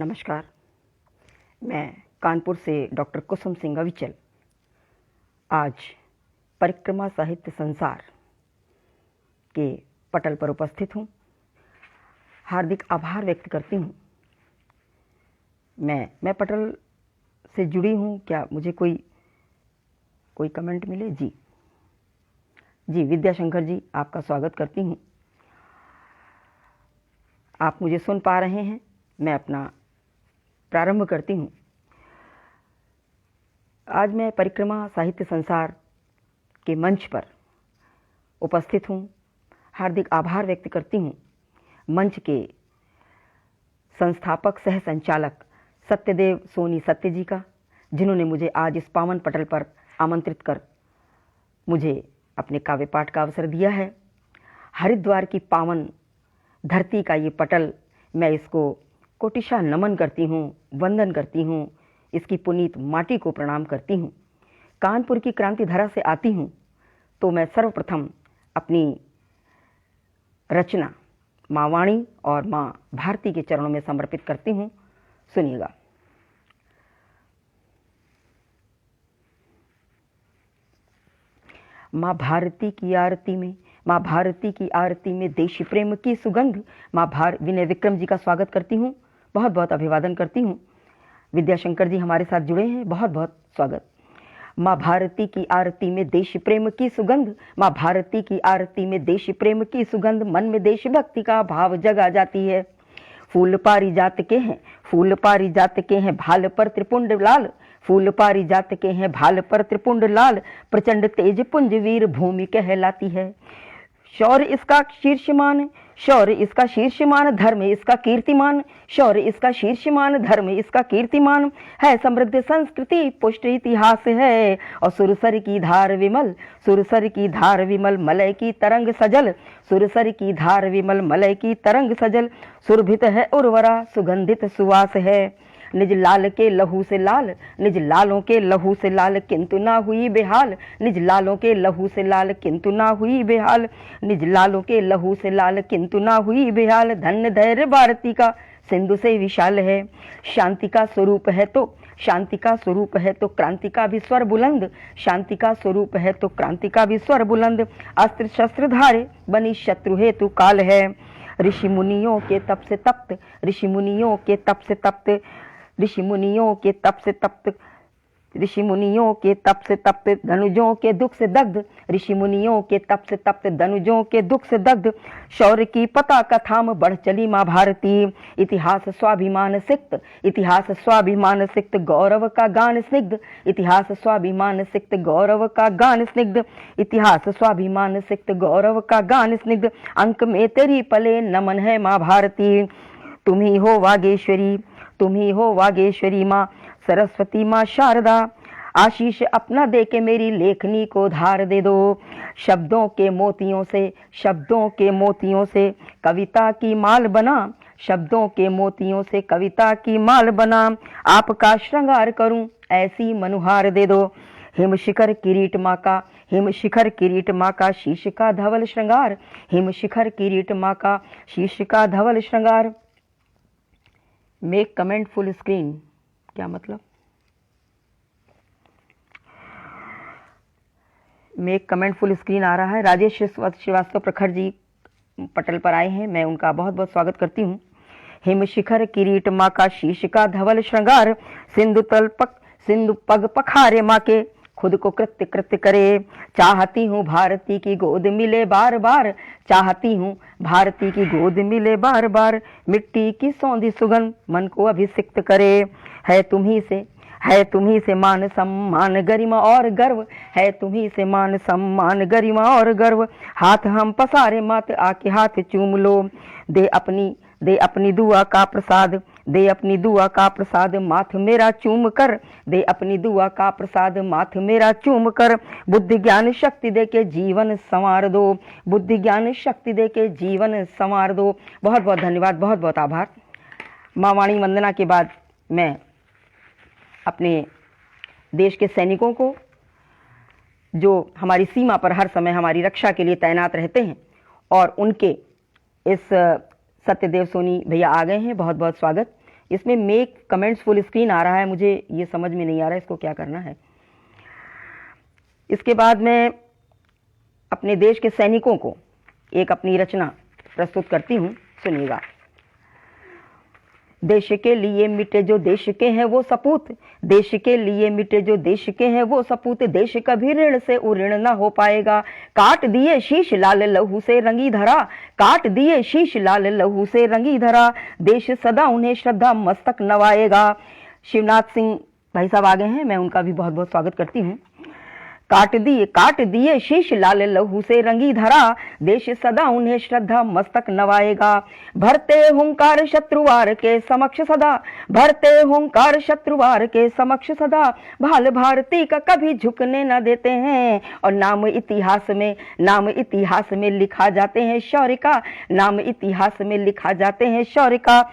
नमस्कार। मैं कानपुर से डॉक्टर कुसुम सिंह अविचल आज परिक्रमा साहित्य संसार के पटल पर उपस्थित हूँ। हार्दिक आभार व्यक्त करती हूँ। मैं पटल से जुड़ी हूँ, क्या मुझे कोई कमेंट मिले? जी विद्याशंकर जी, आपका स्वागत करती हूँ। आप मुझे सुन पा रहे हैं? मैं अपना प्रारंभ करती हूँ। आज मैं परिक्रमा साहित्य संसार के मंच पर उपस्थित हूँ। हार्दिक आभार व्यक्त करती हूँ मंच के संस्थापक सह संचालक सत्यदेव सोनी सत्य जी का, जिन्होंने मुझे आज इस पावन पटल पर आमंत्रित कर मुझे अपने काव्य पाठ का अवसर दिया है। हरिद्वार की पावन धरती का ये पटल, मैं इसको कोटिशा नमन करती हूँ, वंदन करती हूँ, इसकी पुनीत माटी को प्रणाम करती हूँ। कानपुर की क्रांति धरा से आती हूँ तो मैं सर्वप्रथम अपनी रचना माँ वाणी और माँ भारती के चरणों में समर्पित करती हूँ। सुनिएगा। माँ भारती की आरती में, माँ भारती की आरती में देश प्रेम की सुगंध। विनय विक्रम जी का स्वागत करती हूँ, बहुत बहुत अभिवादन करती हूँ। विद्याशंकर जी हमारे साथ जुड़े हैं, बहुत बहुत स्वागत। माँ भारती की आरती में देश प्रेम की सुगंध, माँ भारती की आरती में देश प्रेम की सुगंध, मन में देशभक्ति का भाव जगा जाती है। फूल पारिजात के हैं, फूल पारिजात के हैं भाल पर त्रिपुंड लाल, फूल पारिजात के हैं भाल पर त्रिपुंड लाल, प्रचंड तेज पुंज वीर भूमि कहलाती है। शौर्य इसका शीर्षमान, शौर्य इसका शीर्षमान, धर्म इसका कीर्तिमान, शौर्य इसका शीर्षमान, धर्म इसका कीर्तिमान है। समृद्ध संस्कृति पुष्ट इतिहास है, और सुरसर की धार विमल, सुरसर की धार विमल, मलय की तरंग सजल, सुरसर की धार विमल, मलय की तरंग सजल, सुरभित है उर्वरा सुगंधित सुवास है। निज लाल के लहू से लाल, निज लालों के लहू से लाल, किंतु ना हुई बेहाल, निज लालों के लहू से लाल, किंतु ना हुई बेहाल, निज लालों के लहू से लाल, किंतु ना हुई बेहाल। धन्य धैर्य भारती का सिंधु से विशाल है, शांति का स्वरूप है तो, शांति का स्वरूप है तो क्रांति का भी स्वर बुलंद, शांति का स्वरूप है तो क्रांति का भी स्वर बुलंद। अस्त्र शस्त्र धारे बनी शत्रु हेतु काल है, ऋषि मुनियों के तप से तप्त, ऋषि मुनियों के तप से तप्त, ऋषि मुनियों के तप से तप्त, ऋषि मुनियों के तप से तप्त, धनुजों के दुख से दग्ध, ऋषि मुनियों के तप से तप्त, धनुजों के दुख से दग्ध। शौर्य की पताका थाम बढ़ चली माँ भारती, इतिहास स्वाभिमान सिक्त, इतिहास स्वाभिमान सिक्त, गौरव का गान स्निग्ध, इतिहास स्वाभिमान सिक्त, गौरव का गान स्निग्ध, इतिहास स्वाभिमान सिक्त, गौरव का गान स्निग्ध। अंक में तेरी पले नमन है माँ भारती, तुम ही हो वागेश्वरी, तुम ही हो वागेश्वरी माँ सरस्वती माँ शारदा। आशीष अपना दे के मेरी लेखनी को धार दे दो, शब्दों के मोतियों से, शब्दों के मोतियों से कविता की माल बना, शब्दों के मोतियों से कविता की माल बना। आपका श्रृंगार करूं ऐसी मनुहार दे दो, हिम शिखर किरीट माँ का, हिम शिखर किरीट माँ का शीश का धवल श्रृंगार, हिम शिखर किरीट माँ का शीश का धवल श्रृंगार। मेक कमेंट फुल स्क्रीन, क्या मतलब? मेक कमेंट फुल स्क्रीन आ रहा है। राजेश श्रीवास्तव प्रखर जी पटल पर आए हैं, मैं उनका बहुत बहुत स्वागत करती हूँ। हिम शिखर किरीट माँ का शीश का धवल श्रृंगार, सिंधु तल सिंधु पग पखारे माँ के, खुद को कृत्य कृत्य करे। चाहती हूँ भारती की गोद मिले बार बार, चाहती हूँ भारती की गोद मिले बार बार। मिट्टी की सौंधी सुगंध मन को अभिषिक्त करे, है तुम्ही से, है तुम्ही से मान सम्मान गरिमा और गर्व, है तुम्ही से मान सम्मान गरिमा और गर्व। हाथ हम पसारे मात आके हाथ चूम लो, दे अपनी दुआ का प्रसाद, दे अपनी दुआ का प्रसाद माथ मेरा चूम कर, दे अपनी दुआ का प्रसाद माथ मेरा चूम कर। बुद्धि ज्ञान शक्ति दे के जीवन संवार दो, बुद्धि ज्ञान शक्ति दे के जीवन संवार दो। बहुत बहुत धन्यवाद, बहुत बहुत आभार। माँ वाणी वंदना के बाद मैं अपने देश के सैनिकों को, जो हमारी सीमा पर हर समय हमारी रक्षा के लिए तैनात रहते हैं, और उनके इस सत्यदेव सोनी भैया आ गए हैं, बहुत बहुत स्वागत। इसमें मेक कमेंट्स फुल स्क्रीन आ रहा है, मुझे ये समझ में नहीं आ रहा है इसको क्या करना है। इसके बाद मैं अपने देश के सैनिकों को एक अपनी रचना प्रस्तुत करती हूँ, सुनिएगा। देश के लिए मिटे जो देश के हैं वो सपूत, देश के लिए मिटे जो देश के हैं वो सपूत, देश कभी ऋण से उऋण न हो पाएगा। काट दिए शीश लाल लहू से रंगी धरा, काट दिए शीश लाल लहू से रंगी धरा, देश सदा उन्हें श्रद्धा मस्तक नवाएगा। शिवनाथ सिंह भाई साहब आगे हैं, मैं उनका भी बहुत बहुत स्वागत करती हूँ। काट दिए शीश लाल लहू से रंगी धरा, देश सदा उन्हें श्रद्धा मस्तक नवाएगा। भरते हुंकार शत्रुवार के समक्ष सदा, भरते हुंकार शत्रुवार के समक्ष सदा, भाल भारती का कभी झुकने न देते हैं, और नाम इतिहास में लिखा जाते हैं शौर्य का, नाम इतिहास में लिखा जाते हैं शौर्य का।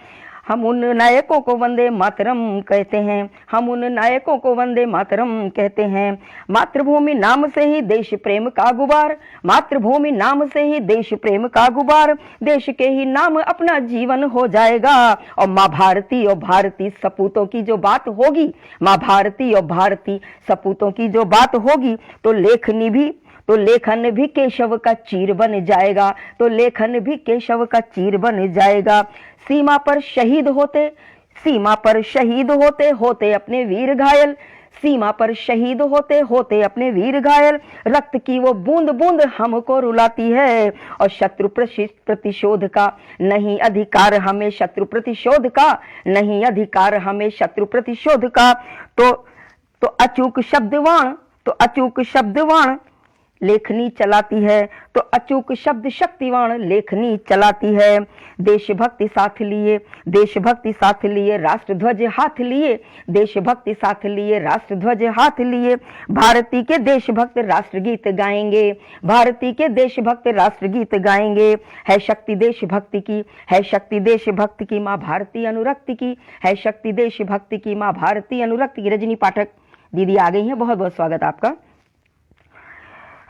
हम उन नायकों को वंदे मातरम कहते हैं, हम उन नायकों को वंदे मातरम कहते हैं। मातृभूमि नाम से ही देश प्रेम का गुबार, मातृभूमि नाम से ही देश प्रेम का गुबार, देश के ही नाम अपना जीवन हो जाएगा। और माँ भारती और भारती सपूतों की जो बात होगी, माँ भारती और भारती सपूतों की जो बात होगी, तो लेखन भी केशव का चीर बन जाएगा, तो लेखन भी केशव का चीर बन जाएगा। सीमा पर शहीद होते अपने वीर घायल, सीमा पर शहीद होते अपने वीर घायल, रक्त की वो बूंद बूंद हमको रुलाती है। और शत्रु प्रतिशोध का नहीं अधिकार हमें, शत्रु प्रतिशोध का नहीं अधिकार हमें, शत्रु प्रतिशोध का। तो अचूक शब्दवाण लेखनी चलाती है, तो अचूक शब्द शक्तिवान लेखनी चलाती है। देशभक्ति साथ लिए राष्ट्रध्वज हाथ लिए, देशभक्ति साथ लिए राष्ट्रध्वज हाथ लिए। भारती के देशभक्त राष्ट्रगीत गाएंगे, भारती के देशभक्त राष्ट्रगीत गाएंगे। है शक्ति देशभक्ति की, है शक्ति देशभक्ति की माँ भारती अनुरक्ति की, है शक्ति देशभक्ति की माँ भारती अनुरक्ति की। रजनी पाठक दीदी आ गई हैं, बहुत बहुत स्वागत आपका।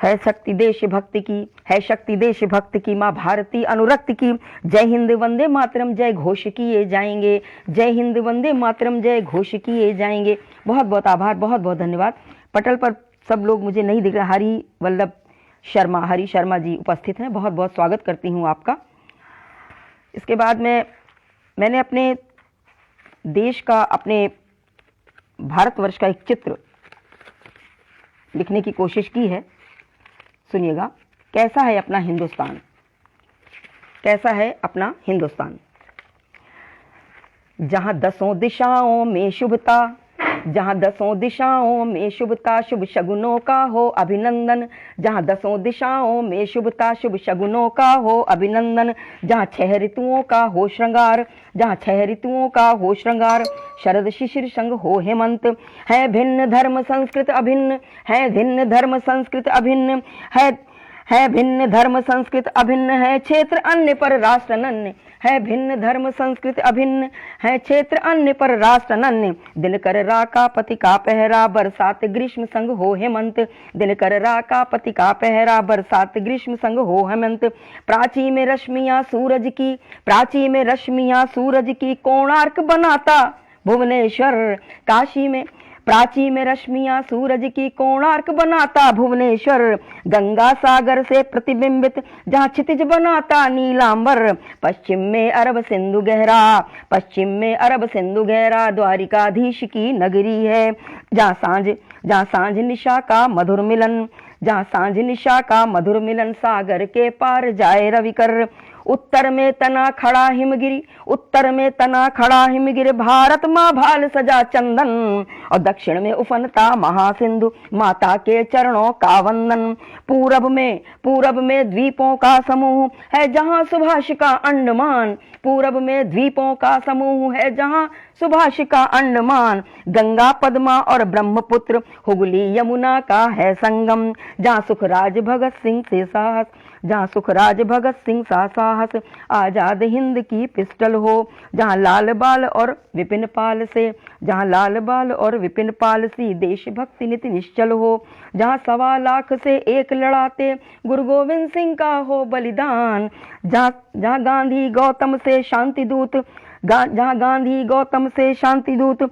है शक्ति देशभक्ति की, है शक्ति देशभक्ति की माँ भारती अनुरक्ति की। जय हिंद वंदे मातरम जय घोष किए जाएंगे, जय हिंद वंदे मातरम जय घोष किए जाएंगे। बहुत बहुत आभार, बहुत बहुत धन्यवाद। पटल पर सब लोग मुझे नहीं दिख रहा। हरि शर्मा जी उपस्थित हैं, बहुत बहुत स्वागत करती हूँ आपका। इसके बाद मैंने अपने देश का, अपने भारतवर्ष का एक चित्र लिखने की कोशिश की है। सुनिएगा, कैसा है अपना हिंदुस्तान, कैसा है अपना हिंदुस्तान। जहां दसों दिशाओं में शुभता, जहां दसों दिशाओं में शुभता, शुभ शगुनों का हो अभिनंदन। जहां दसों दिशाओं में शुभता, शुभ शगुनों का हो अभिनंदन। जहां 6 ऋतुओं का हो श्रृंगार, जहां 6 ऋतुओं का हो श्रृंगार। शरद शिशिर संग हो हेमंत, है भिन्न धर्म संस्कृत अभिन्न, है भिन्न धर्म संस्कृत अभिन्न, है भिन्न धर्म संस्कृत अभिन्न, है क्षेत्र अन्य पर राष्ट्र अनन्य, है भिन्न धर्म संस्कृत अभिन्न, है क्षेत्र अन्य पर राष्ट्र अनन्य। दिनकर राका पति का पहरा, बरसात ग्रीष्म संग हो हेमंत। दिनकर राका पति का पहरा, बरसात ग्रीष्म संग हो हेमंत। प्राची में रश्मियां सूरज की, प्राची में रश्मियां सूरज की, कोणार्क बनाता भुवनेश्वर। काशी में प्राची में रश्मियां सूरज की, कोणार्क बनाता भुवनेश्वर। गंगा सागर से प्रतिबिंबित जहाँ क्षितिज बनाता नीलांबर। पश्चिम में अरब सिंधु गहरा, पश्चिम में अरब सिंधु गहरा, द्वारिकाधीश की नगरी है। जहाँ सांझ निशा का मधुर मिलन, जहाँ सांझ निशा का मधुर मिलन, सागर के पार जाए रविकर। उत्तर में तना खड़ा हिमगिरी, उत्तर में तना खड़ा हिमगिरी, भारत माँ भाल सजा चंदन। और दक्षिण में उफनता महासिंधु, माता के चरणों का वंदन। पूरब में द्वीपों का समूह है जहाँ सुभाष का अंडमान, पूरब में द्वीपों का समूह है जहाँ सुभाष का अंडमान। गंगा पद्मा और ब्रह्मपुत्र, हुगली यमुना का है संगम। जहाँ सुखराज भगत सिंह से साहस, जहाँ सुखराज भगत सिंह सा साहस, आजाद हिंद की पिस्टल हो। जहाँ लाल बाल और विपिन पाल से, जहाँ लाल बाल और विपिन पाल सी देशभक्ति नित्य निश्चल हो। जहाँ 1.25 लाख से एक लड़ाते गुरु गोविंद सिंह का हो बलिदान। जहाँ गांधी गौतम से शांति दूत, जहाँ गांधी गौतम से शांति दूत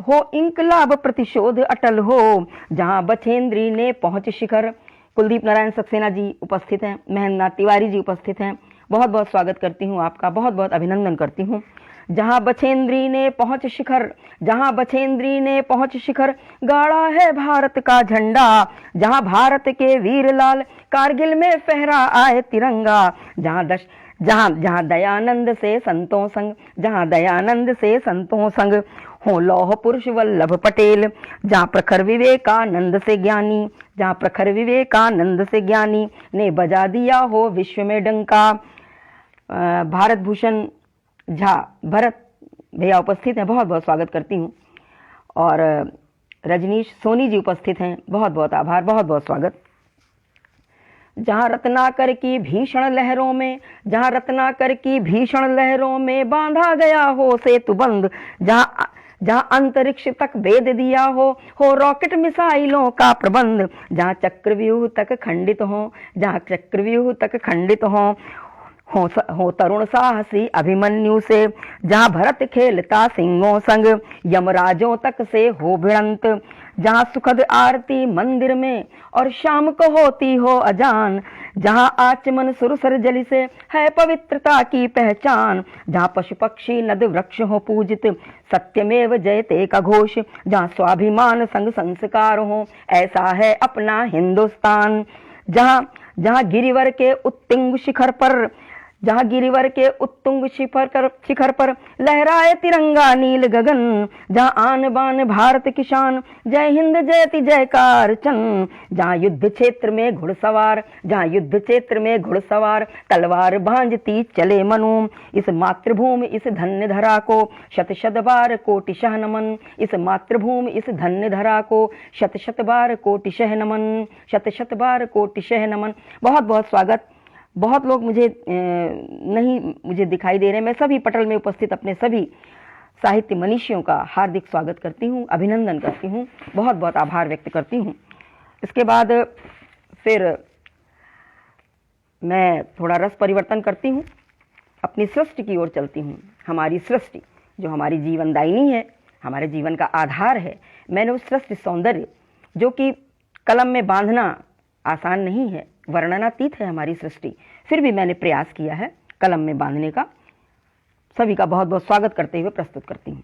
हो इंकलाब प्रतिशोध अटल हो, जहाँ बछेंद्री ने पहुंच शिखर। कुलदीप नारायण सक्सेना जी उपस्थित हैं, महेंद्र तिवारी जी उपस्थित हैं, बहुत बहुत स्वागत करती हूँ आपका, बहुत बहुत अभिनंदन करती हूँ। जहाँ बछेंद्री ने पहुंच शिखर, जहाँ बछेंद्री ने पहुंच शिखर, गाड़ा है भारत का झंडा, जहाँ भारत के वीर लाल कारगिल में फहरा आए तिरंगा, जहाँ दयानंद से संतों संग, जहाँ दयानंद से संतों संग हो लौह पुरुष वल्लभ पटेल, जहाँ प्रखर विवेकानंद से ज्ञानी, जहाँ प्रखर विवेकानंद से ज्ञानी ने बजा दिया हो विश्व में डंका। भारत भूषण झा भरत भैया उपस्थित हैं, बहुत बहुत स्वागत करती हूँ। और रजनीश सोनी जी उपस्थित हैं, बहुत बहुत आभार, बहुत बहुत स्वागत। जहाँ रत्नाकर की भीषण लहरों में, जहाँ रत्नाकर की भीषण लहरों में बांधा गया हो सेतुबंध, जहाँ अंतरिक्ष तक भेद दिया हो रॉकेट मिसाइलों का प्रबंध, जहाँ चक्रव्यूह तक खंडित हो, जहाँ चक्रव्यूह तक खंडित हो तरुण साहसी अभिमन्यु से, जहाँ भरत खेलता सिंहों संग यमराजों तक से हो भिड़ंत, जहाँ सुखद आरती मंदिर में और शाम को होती हो अजान, जहाँ आचमन सुरसर जल से है पवित्रता की पहचान, जहाँ पशु पक्षी नद वृक्ष हो पूजित सत्यमेव जयते का घोष, जहाँ स्वाभिमान संग संस्कार हो ऐसा है अपना हिंदुस्तान, जहाँ गिरिवर के उत्तुंग शिखर पर, जहाँ गिरिवर के उत्तुंग शिखर पर लहराए तिरंगा नील गगन, जहाँ आन बान भारत किसान जय हिंद जयति जयकार चन, जहाँ युद्ध क्षेत्र में घुड़सवार, जहाँ युद्ध क्षेत्र में घुड़सवार तलवार भांजती चले मनु, इस मातृभूमि इस धन्य धरा को शत शत बार कोटिशः नमन, इस मातृभूमि इस धन्य धरा को शत शत बार कोटिशः नमन, शत शत बार कोटिशः नमन। बहुत बहुत स्वागत। बहुत लोग मुझे दिखाई दे रहे हैं। मैं सभी पटल में उपस्थित अपने सभी साहित्य मनीषियों का हार्दिक स्वागत करती हूँ, अभिनंदन करती हूँ, बहुत बहुत आभार व्यक्त करती हूँ। इसके बाद फिर मैं थोड़ा रस परिवर्तन करती हूँ, अपनी सृष्टि की ओर चलती हूँ। हमारी सृष्टि जो हमारी जीवनदायिनी है, हमारे जीवन का आधार है, मैंने उस सृष्टि सौंदर्य जो कि कलम में बांधना आसान नहीं है, वर्णनातीत है हमारी सृष्टि, फिर भी मैंने प्रयास किया है कलम में बांधने का। सभी का बहुत बहुत स्वागत करते हुए प्रस्तुत करती हूँ।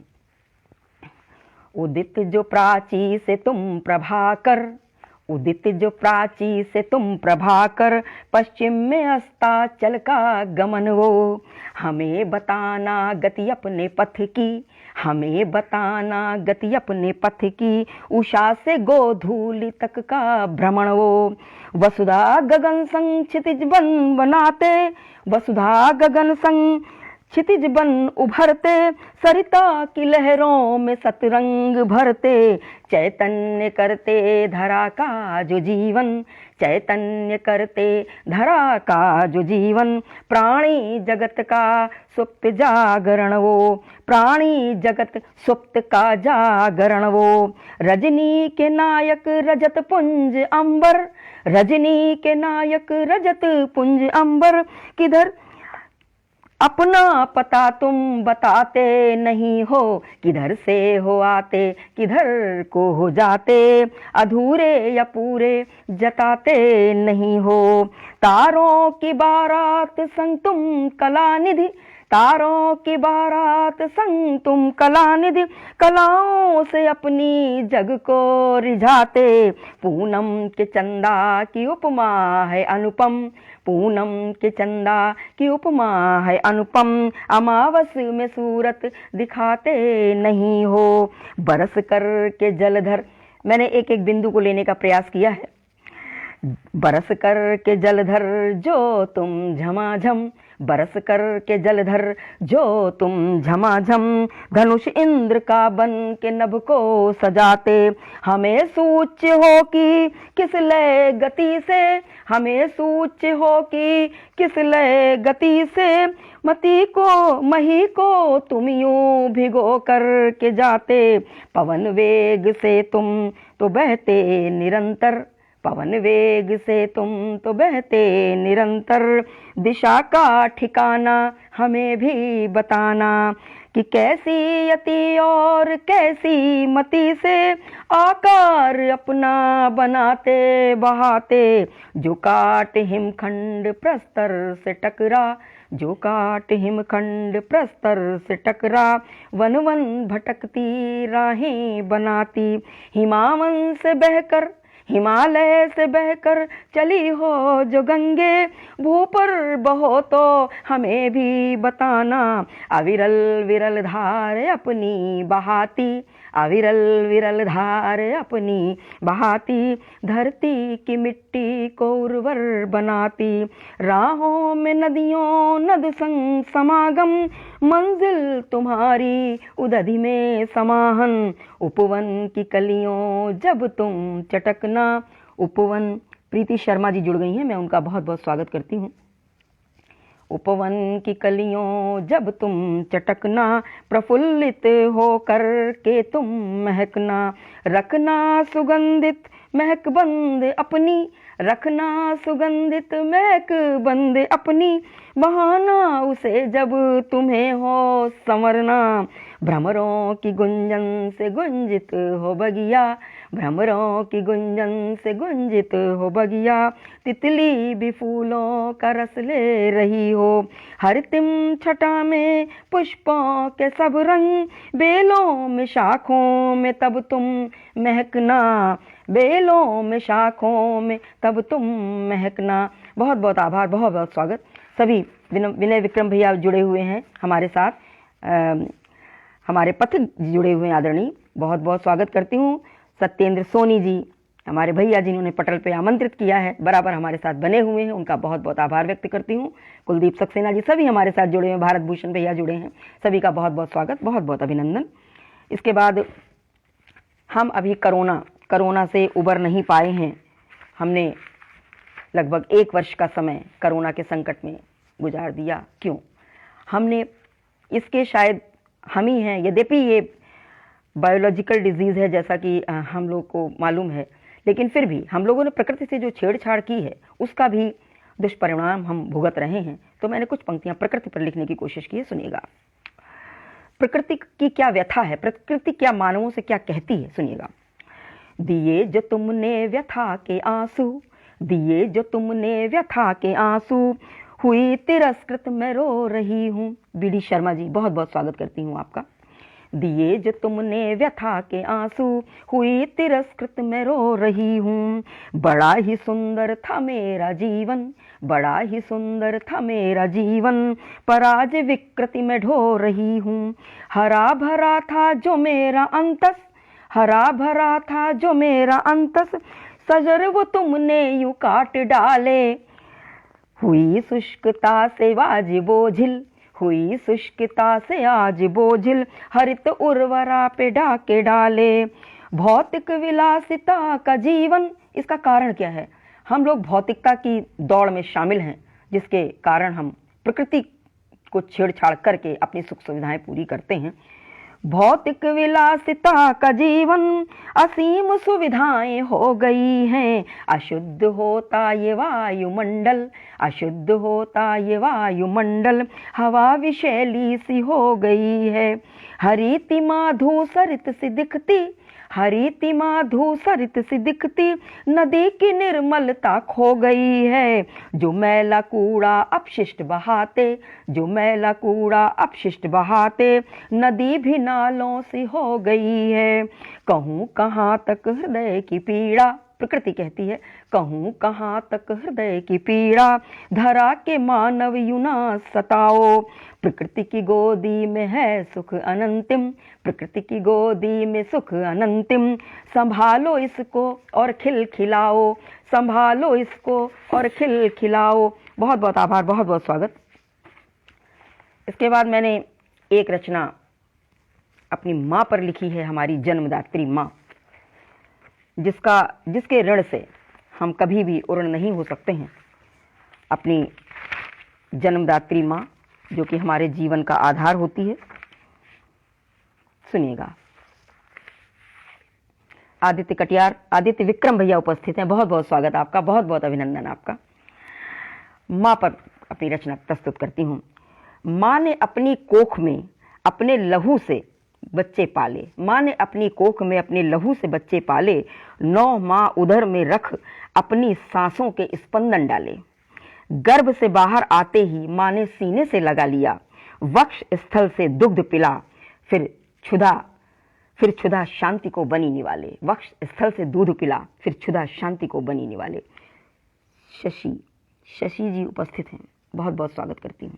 उदित जो प्राची से तुम प्रभाकर, उदित जो प्राची से तुम प्रभाकर, पश्चिम में अस्ताचल का गमन वो, हमें बताना गति अपने पथ की, हमें बताना गति अपने पथ की, उषा से गोधूलि तक का भ्रमण वो, वसुधा गगन संग क्षितिज बन बनाते, वसुधा गगन संग क्षितिज बन उभरते, सरिता की लहरों में सतरंग भरते, चैतन्य करते धरा का जो जीवन, चैतन्य करते धरा का जो जीवन, प्राणी जगत का सुप्त जागरण वो, प्राणी जगत सुप्त का जागरण वो, रजनी के नायक रजत पुंज अंबर, रजनी के नायक रजत पुंज अंबर, किधर अपना पता तुम बताते नहीं हो, किधर से हो आते किधर को हो जाते, अधूरे या पूरे जताते नहीं हो, तारों की बारात संग तुम कलानिधि, तारों की बारात संग तुम कलानिधि, कलाओं से अपनी जग को रिझाते, पूनम के चंदा की उपमा है अनुपम, पूनम के चंदा की उपमा है अनुपम, अमावस में सूरत दिखाते नहीं हो, बरस कर के जलधर, मैंने एक एक बिंदु को लेने का प्रयास किया है। बरस कर के जलधर जो तुम झमाझम, बरस कर के जलधर जो तुम झमाझम, धनुष इंद्र का बन के नभ को सजाते, हमें सूच्य हो कि किस लय गति से, हमें सूच्य हो कि किस लय गति से, मती को मही को तुम यूं भिगो कर के जाते, पवन वेग से तुम तो बहते निरंतर, पवन वेग से तुम तो बहते निरंतर, दिशा का ठिकाना हमें भी बताना, कि कैसी यति और कैसी मति से आकार अपना बनाते बहाते, जो काट हिमखंड प्रस्तर से टकरा, जो काट हिमखंड प्रस्तर से टकरा, वन वन भटकती राहें बनाती, हिमावन से बहकर हिमालय से बहकर चली हो जो गंगे, भू पर बहो तो हमें भी बताना, अविरल विरल धार अपनी बहाती, अविरल विरल धार अपनी बहाती, धरती की मिट्टी को उर्वर बनाती, राहों में नदियों नद संग समागम, मंजिल तुम्हारी उदधि में समाहन, उपवन की कलियों जब तुम चटकना। उपवन, प्रीति शर्मा जी जुड़ गई हैं, मैं उनका बहुत बहुत स्वागत करती हूँ। उपवन की कलियों जब तुम चटकना, प्रफुल्लित होकर के तुम महकना, रखना सुगंधित महक बंद अपनी, रखना सुगंधित महक बंद अपनी, बहाना उसे जब तुम्हें हो संवरना, भ्रमरों की गुंजन से गुंजित हो बगिया, भ्रमरों की गुंजन से गुंजित हो बगिया, तितली भी फूलों का रस ले रही हो, हरितिम छटा में पुष्पों के सब रंग, बेलों में शाखों में तब तुम महकना, बेलों में शाखों में तब तुम महकना। बहुत बहुत आभार, बहुत बहुत स्वागत। सभी विनय विक्रम भैया जुड़े हुए हैं हमारे साथ, हमारे पथिक जुड़े हुए हैं आदरणीय, बहुत बहुत स्वागत करती हूँ। सत्येंद्र सोनी जी हमारे भैया जिन्होंने पटल पे आमंत्रित किया है, बराबर हमारे साथ बने हुए हैं, उनका बहुत बहुत आभार व्यक्त करती हूँ। कुलदीप सक्सेना जी सभी हमारे साथ जुड़े हैं, भारत भूषण भैया जुड़े हैं, सभी का बहुत बहुत स्वागत, बहुत बहुत अभिनंदन। इसके बाद हम अभी कोरोना से उबर नहीं पाए हैं। हमने लगभग 1 वर्ष का समय कोरोना के संकट में गुजार दिया। क्यों? हमने इसके शायद हम ही हैं, यद्यपि ये बायोलॉजिकल डिजीज़ है जैसा कि हम लोग को मालूम है, लेकिन फिर भी हम लोगों ने प्रकृति से जो छेड़छाड़ की है उसका भी दुष्परिणाम हम भुगत रहे हैं। तो मैंने कुछ पंक्तियां प्रकृति पर लिखने की कोशिश की है, सुनिएगा। प्रकृति की क्या व्यथा है, प्रकृति क्या मानवों से क्या कहती है, सुनिएगा। दिए जो तुमने व्यथा के आंसू, दिए जो तुमने व्यथा के आंसू, हुई तिरस्कृत मैं रो रही हूँ। बीडी शर्मा जी बहुत बहुत स्वागत करती हूँ आपका। दिए जो तुमने व्यथा के आंसू, हुई तिरस्कृत मैं रो रही हूँ। बड़ा ही सुंदर था मेरा जीवन, बड़ा ही सुंदर था मेरा जीवन, पर आज विकृति में ढो रही हूँ। हरा भरा था जो मेरा अंतस, हरा भरा था जो मेरा अंतस, सजर वो तुमने यूं काट डाले। हुई शुष्कता से आज बोझिल, हुई शुष्कता से आज बोझिल, हरित उर्वरा पे डाके डाले। भौतिक विलासिता का जीवन, इसका कारण क्या है? हम लोग भौतिकता की दौड़ में शामिल हैं, जिसके कारण हम प्रकृति को छेड़छाड़ करके अपनी सुख सुविधाएं पूरी करते हैं। भौतिक विलासिता का जीवन, असीम सुविधाएं हो गई हैं। अशुद्ध होता ये वायुमंडल, अशुद्ध होता ये वायुमंडल, हवा विषैली सी हो गई है। हरिति माधु सरित सी दिखती, हरिति माधु सरित सी दिखती, नदी की निर्मलता खो गई है। जो मैला कूड़ा अपशिष्ट बहाते, जो मैला कूड़ा अपशिष्ट बहाते, नदी भी नालों से हो गई है। कहूँ कहाँ तक हृदय की पीड़ा, प्रकृति कहती है, कहूँ कहाँ तक हृदय की पीड़ा, धरा के मानव यूं सताओ। प्रकृति की गोदी में है सुख अनंतिम, प्रकृति की गोदी में सुख अनंतिम, संभालो इसको और खिलखिलाओ, संभालो इसको और खिलखिलाओ। बहुत बहुत आभार, बहुत बहुत स्वागत। इसके बाद मैंने एक रचना अपनी माँ पर लिखी है, हमारी जन्मदात्री माँ, जिसके ऋण से हम कभी भी उर्ण नहीं हो सकते हैं। अपनी जन्मदात्री माँ जो कि हमारे जीवन का आधार होती है। सुनिएगा। आदित्य कटियार, आदित्य विक्रम भैया उपस्थित हैं। बहुत बहुत स्वागत आपका, बहुत बहुत अभिनंदन आपका। माँ पर अपनी रचना प्रस्तुत करती हूँ। माँ ने अपनी कोख में अपने लहू से बच्चे पाले, माँ ने अपनी कोख में अपने लहू से बच्चे पाले, 9 माह उदर में रख अपनी सांसों के स्पंदन डाले। गर्भ से बाहर आते ही माँ ने सीने से लगा लिया, वक्ष स्थल से दुग्ध पिला, फिर क्षुधा शांति को बनी निवाले। वक्ष स्थल से दूध पिला, फिर क्षुधा शांति को बनी निवाले। शशि जी उपस्थित हैं, बहुत बहुत स्वागत करती हूँ।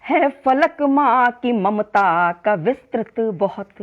है फलक माँ की ममता का विस्तृत बहुत,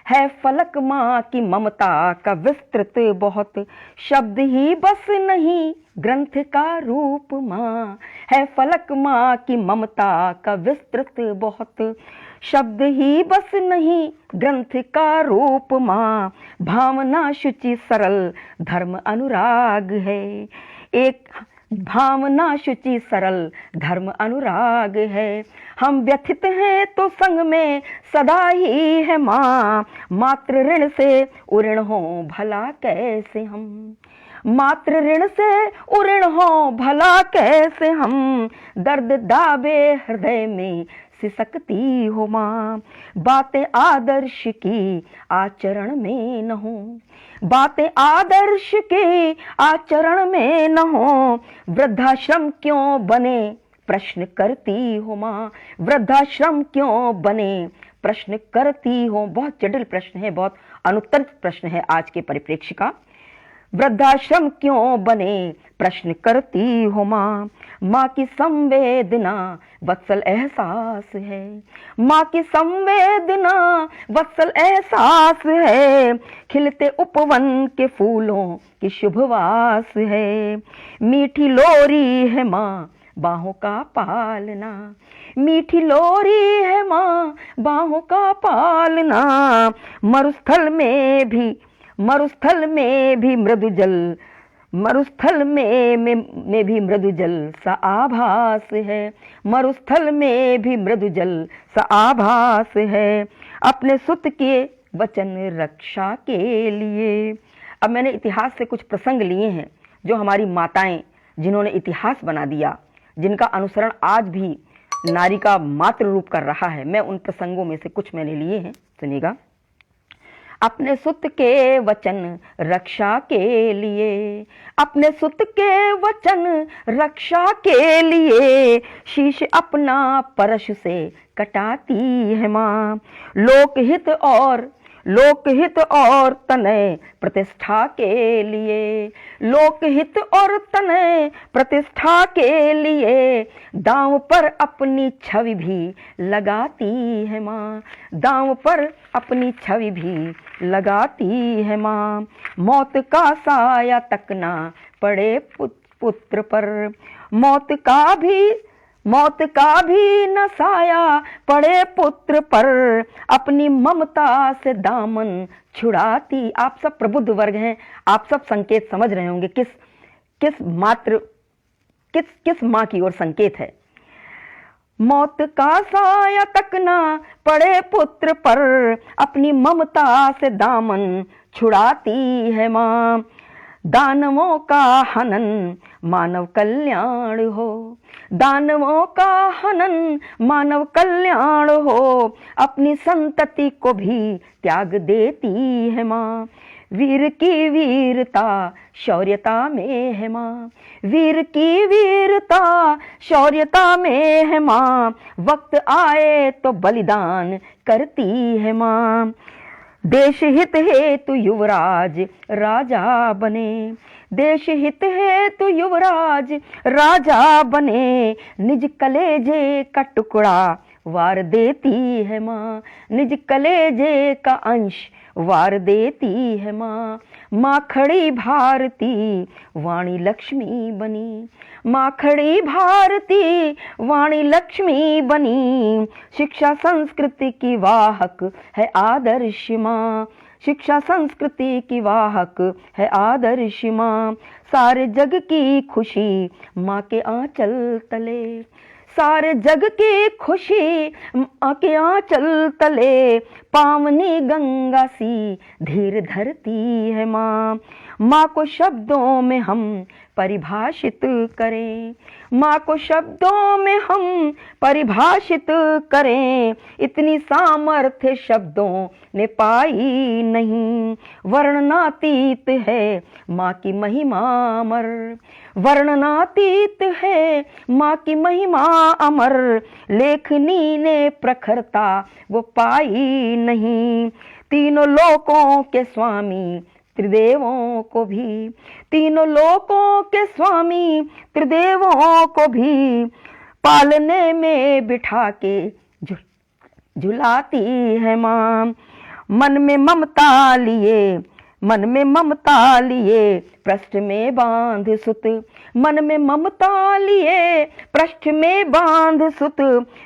है फलक माँ की ममता का विस्तृत बहुत, शब्द ही बस नहीं ग्रंथ का रूप माँ। है फलक माँ की ममता का विस्तृत बहुत, शब्द ही बस नहीं ग्रंथ का रूप माँ। भावना शुचि सरल धर्म अनुराग है, एक भावना शुचि सरल धर्म अनुराग है। हम व्यथित हैं तो संग में सदा ही है माँ, मात्र ऋण से उऋण हो भला कैसे हम। मात्र ऋण से उऋण हो भला कैसे हम, दर्द दाबे हृदय में सिसकती हो माँ। बातें आदर्श की आचरण में न हो, बातें आदर्श के आचरण में न हो, वृद्धाश्रम क्यों बने प्रश्न करती हो माँ। वृद्धाश्रम क्यों बने प्रश्न करती हो। बहुत जटिल प्रश्न है, बहुत अनुत्तरित प्रश्न है आज के परिप्रेक्ष्य का। वृद्धाश्रम क्यों बने प्रश्न करती हो माँ। माँ की संवेदना वत्सल एहसास है, माँ की संवेदना वत्सल एहसास है। खिलते उपवन के फूलों की शुभवास है, मीठी लोरी है माँ बाहों का पालना। मीठी लोरी है माँ बाहों का पालना। मरुस्थल में भी मृदु जल, मरुस्थल में भी मृदु जल सा आभास है। मरुस्थल में भी मृदु जल सा आभास है, अपने सुत के वचन रक्षा के लिए। अब मैंने इतिहास से कुछ प्रसंग लिए हैं जो हमारी माताएं, जिन्होंने इतिहास बना दिया, जिनका अनुसरण आज भी नारी का मात्र रूप कर रहा है। मैं उन प्रसंगों में से कुछ मैंने लिए हैं, सुनिएगा। अपने सुत के वचन रक्षा के लिए, अपने सुत के वचन रक्षा के लिए, शीश अपना परश से कटाती है माँ। लोकहित और तनय प्रतिष्ठा के लिए, लोकहित और तनय प्रतिष्ठा के लिए, दांव पर अपनी छवि भी लगाती है माँ। दांव पर अपनी छवि भी लगाती है माँ। मौत का साया तक ना पड़े पुत्र पर, मौत का भी न साया पड़े पुत्र पर, अपनी ममता से दामन छुड़ाती। आप सब प्रबुद्ध वर्ग हैं, आप सब संकेत समझ रहे होंगे किस माँ की ओर संकेत है। मौत का साया तक ना पड़े पुत्र पर, अपनी ममता से दामन छुड़ाती है माँ। दानवों का हनन मानव कल्याण हो, दानवों का हनन मानव कल्याण हो, अपनी संतति को भी त्याग देती है माँ। वीर की वीरता शौर्यता में है माँ, वीर की वीरता शौर्यता में है माँ। वक्त आए तो बलिदान करती है माँ। देश हित हेतु युवराज राजा बने, देश हित हेतु युवराज राजा बने, निज कलेजे का टुकड़ा वार देती है माँ। निज कलेजे का अंश वार देती है माँ। माँ खड़ी भारती वाणी लक्ष्मी बनी, माँ खड़ी भारती वाणी लक्ष्मी बनी। शिक्षा संस्कृति की वाहक है आदर्श माँ, शिक्षा संस्कृति की वाहक है आदर्श माँ। सारे जग की खुशी माँ के आंचल तले, सारे जग की खुशी माँ के आंचल तले, पावनी गंगा सी धीर धरती है माँ। माँ को शब्दों में हम परिभाषित करें, माँ को शब्दों में हम परिभाषित करें, इतनी सामर्थ्य शब्दों ने पाई नहीं। वर्णनातीत है माँ की महिमा अमर, वर्णनातीत है माँ की महिमा अमर, लेखनी ने प्रखरता वो पाई नहीं। तीनों लोकों के स्वामी त्रिदेवों को भी, तीनों लोकों के स्वामी त्रिदेवों को भी, पालने में बिठा के झुलाती है माँ। मन में ममता लिए, मन में ममता लिए पृष्ठ में बांध सुत, मन में ममता लिए पृष्ठ में बांध सुत,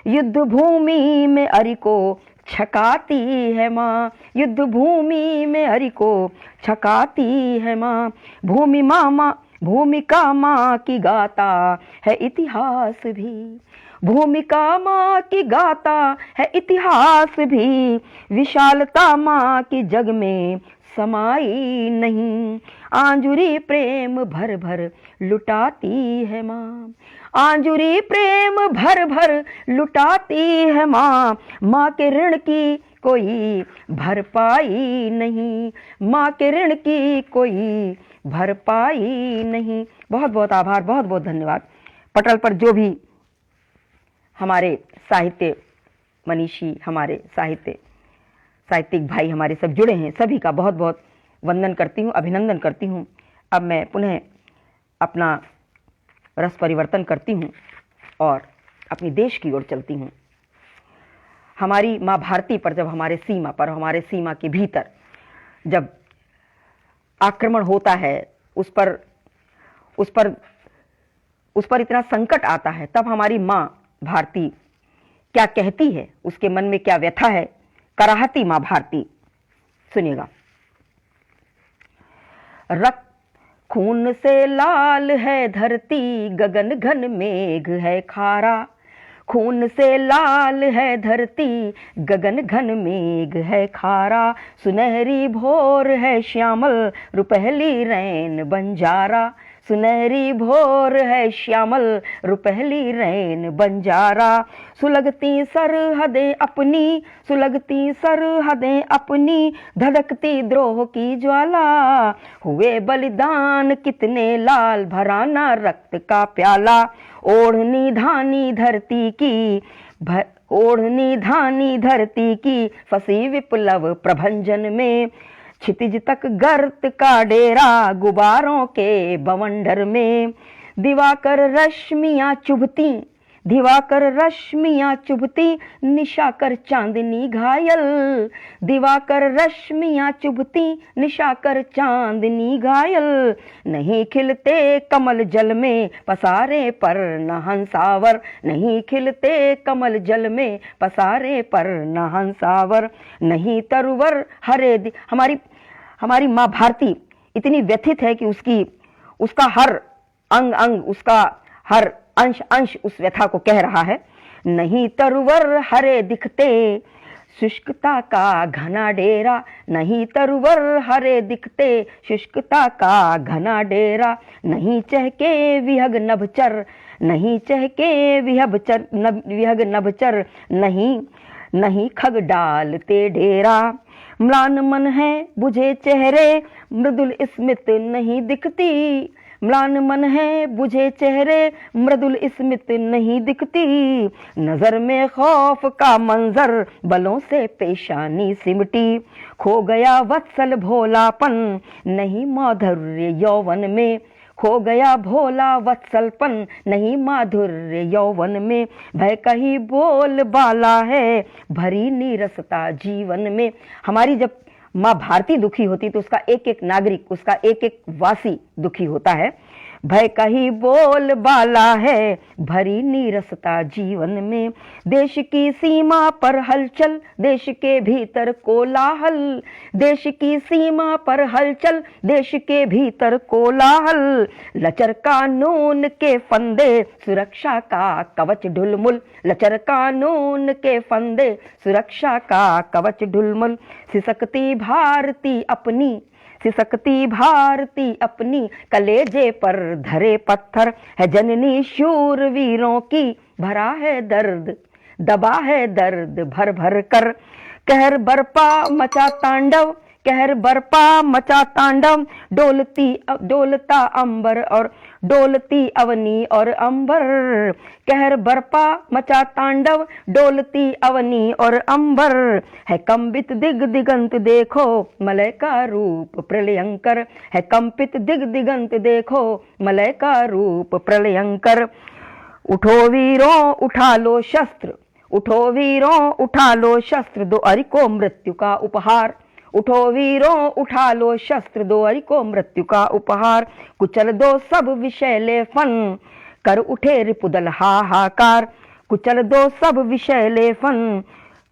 युद्ध भूमि में अरि को छकाती है माँ, युद्ध भूमि में हरि को छकाती है माँ। भूमि माँ, भूमिका माँ की गाता है इतिहास भी, भूमिका माँ की गाता है इतिहास भी, विशालता माँ की जग में समाई नहीं। आंजुरी प्रेम भर भर लुटाती है माँ, आंजुरी प्रेम भर भर लुटाती है माँ। माँ के ऋण की कोई भरपाई नहीं, माँ के ऋण की कोई भरपाई नहीं। बहुत बहुत आभार, बहुत बहुत धन्यवाद। पटल पर जो भी हमारे साहित्य मनीषी, हमारे साहित्यिक भाई हमारे सब जुड़े हैं, सभी का बहुत बहुत वंदन करती हूँ, अभिनंदन करती हूँ। अब मैं पुनः अपना रस परिवर्तन करती हूँ और अपनी देश की ओर चलती हूँ। हमारी माँ भारती पर जब हमारे सीमा पर, हमारे सीमा के भीतर जब आक्रमण होता है, उस पर इतना संकट आता है, तब हमारी माँ भारती क्या कहती है, उसके मन में क्या व्यथा है, कराहती माँ भारती। सुनिएगा। रक्त खून से लाल है धरती, गगन घन मेघ है खारा, खून से लाल है धरती, गगन घन मेघ है खारा, सुनहरी भोर है श्यामल, रुपहली रैन बंजारा, सुनहरी भोर है श्यामल, रुपहली रैन बंजारा। सुलगती सरहदें अपनी, सुलगती सरहदें अपनी, धधकती द्रोह की ज्वाला, हुए बलिदान कितने लाल, भराना रक्त का प्याला। ओढ़नी धानी धरती की, ओढ़नी धानी धरती की, फंसी विप्लव प्रभंजन में, क्षितिज तक गर्त का डेरा, गुबारों के बवंडर में। दिवाकर रश्मियां चुभती, दिवाकर रश्मियां चुभती, निशा कर चांदनी घायल, दिवाकर रश्मियां चुभती, निशा कर चांदनी घायल। नहीं खिलते कमल जल में, पसारे पर न हंसावर, नहीं खिलते कमल जल में, पसारे पर न हंसावर। नहीं तरुवर हरे हमारी माँ भारती इतनी व्यथित है कि उसका हर अंग अंग, उसका हर अंश अंश उस व्यथा को कह रहा है। नहीं तरुवर हरे दिखते, शुष्कता का घना डेरा, नहीं तरुवर हरे दिखते, शुष्कता का घना डेरा। नहीं चहके विहग नभचर, नहीं चहके विहग नभचर, नहीं खग डालते डेरा। म्लान मन है बुझे चेहरे, मृदुल स्मित नहीं दिखती, म्लान मन है बुझे चेहरे, मृदुल स्मित नहीं दिखती। नजर में खौफ का मंजर, बलों से पेशानी सिमटी। खो गया वत्सल भोलापन, नहीं माधुर्य यौवन में, खो गया भोला वत्सलपन, नहीं माधुर्य यौवन में। भय कहीं बोल बाला है, भरी नीरसता जीवन में। हमारी जब माँ भारती दुखी होती तो उसका एक एक नागरिक, उसका एक एक वासी दुखी होता है। भय का ही बोल बाला है, भरी नीरसता जीवन में। देश की सीमा पर हलचल, देश के भीतर कोलाहल, देश की सीमा पर हलचल, देश के भीतर कोलाहल। लचर कानून के फंदे, सुरक्षा का कवच ढुलमुल, लचर कानून के फंदे, सुरक्षा का कवच ढुलमुल। सिसकती भारती अपनी, सिसकती भारती अपनी, कलेजे पर धरे पत्थर। है जननी शूरवीरों की, भरा है दर्द, दबा है दर्द भर भर कर। कहर बरपा मचा तांडव, कहर बरपा मचा तांडव, डोलता अंबर और डोलती अवनी और अंबर। कहर बरपा मचा तांडव, डोलती अवनी और अंबर। है कंपित दिग दिगंत देखो, मलय का रूप प्रलयंकर। है कंपित दिग दिगंत देखो, मलय का रूप प्रलयंकर। उठो वीरों उठा लो शस्त्र, उठो वीरों उठा लो शस्त्र, दो अरि को मृत्यु का उपहार। उठो वीरों उठा लो शस्त्र, दो अरि को मृत्यु का उपहार। कुचल दो सब विषैले फन, कर उठे रिपुदल हाहाकार। कुचल दो सब विषैले फन,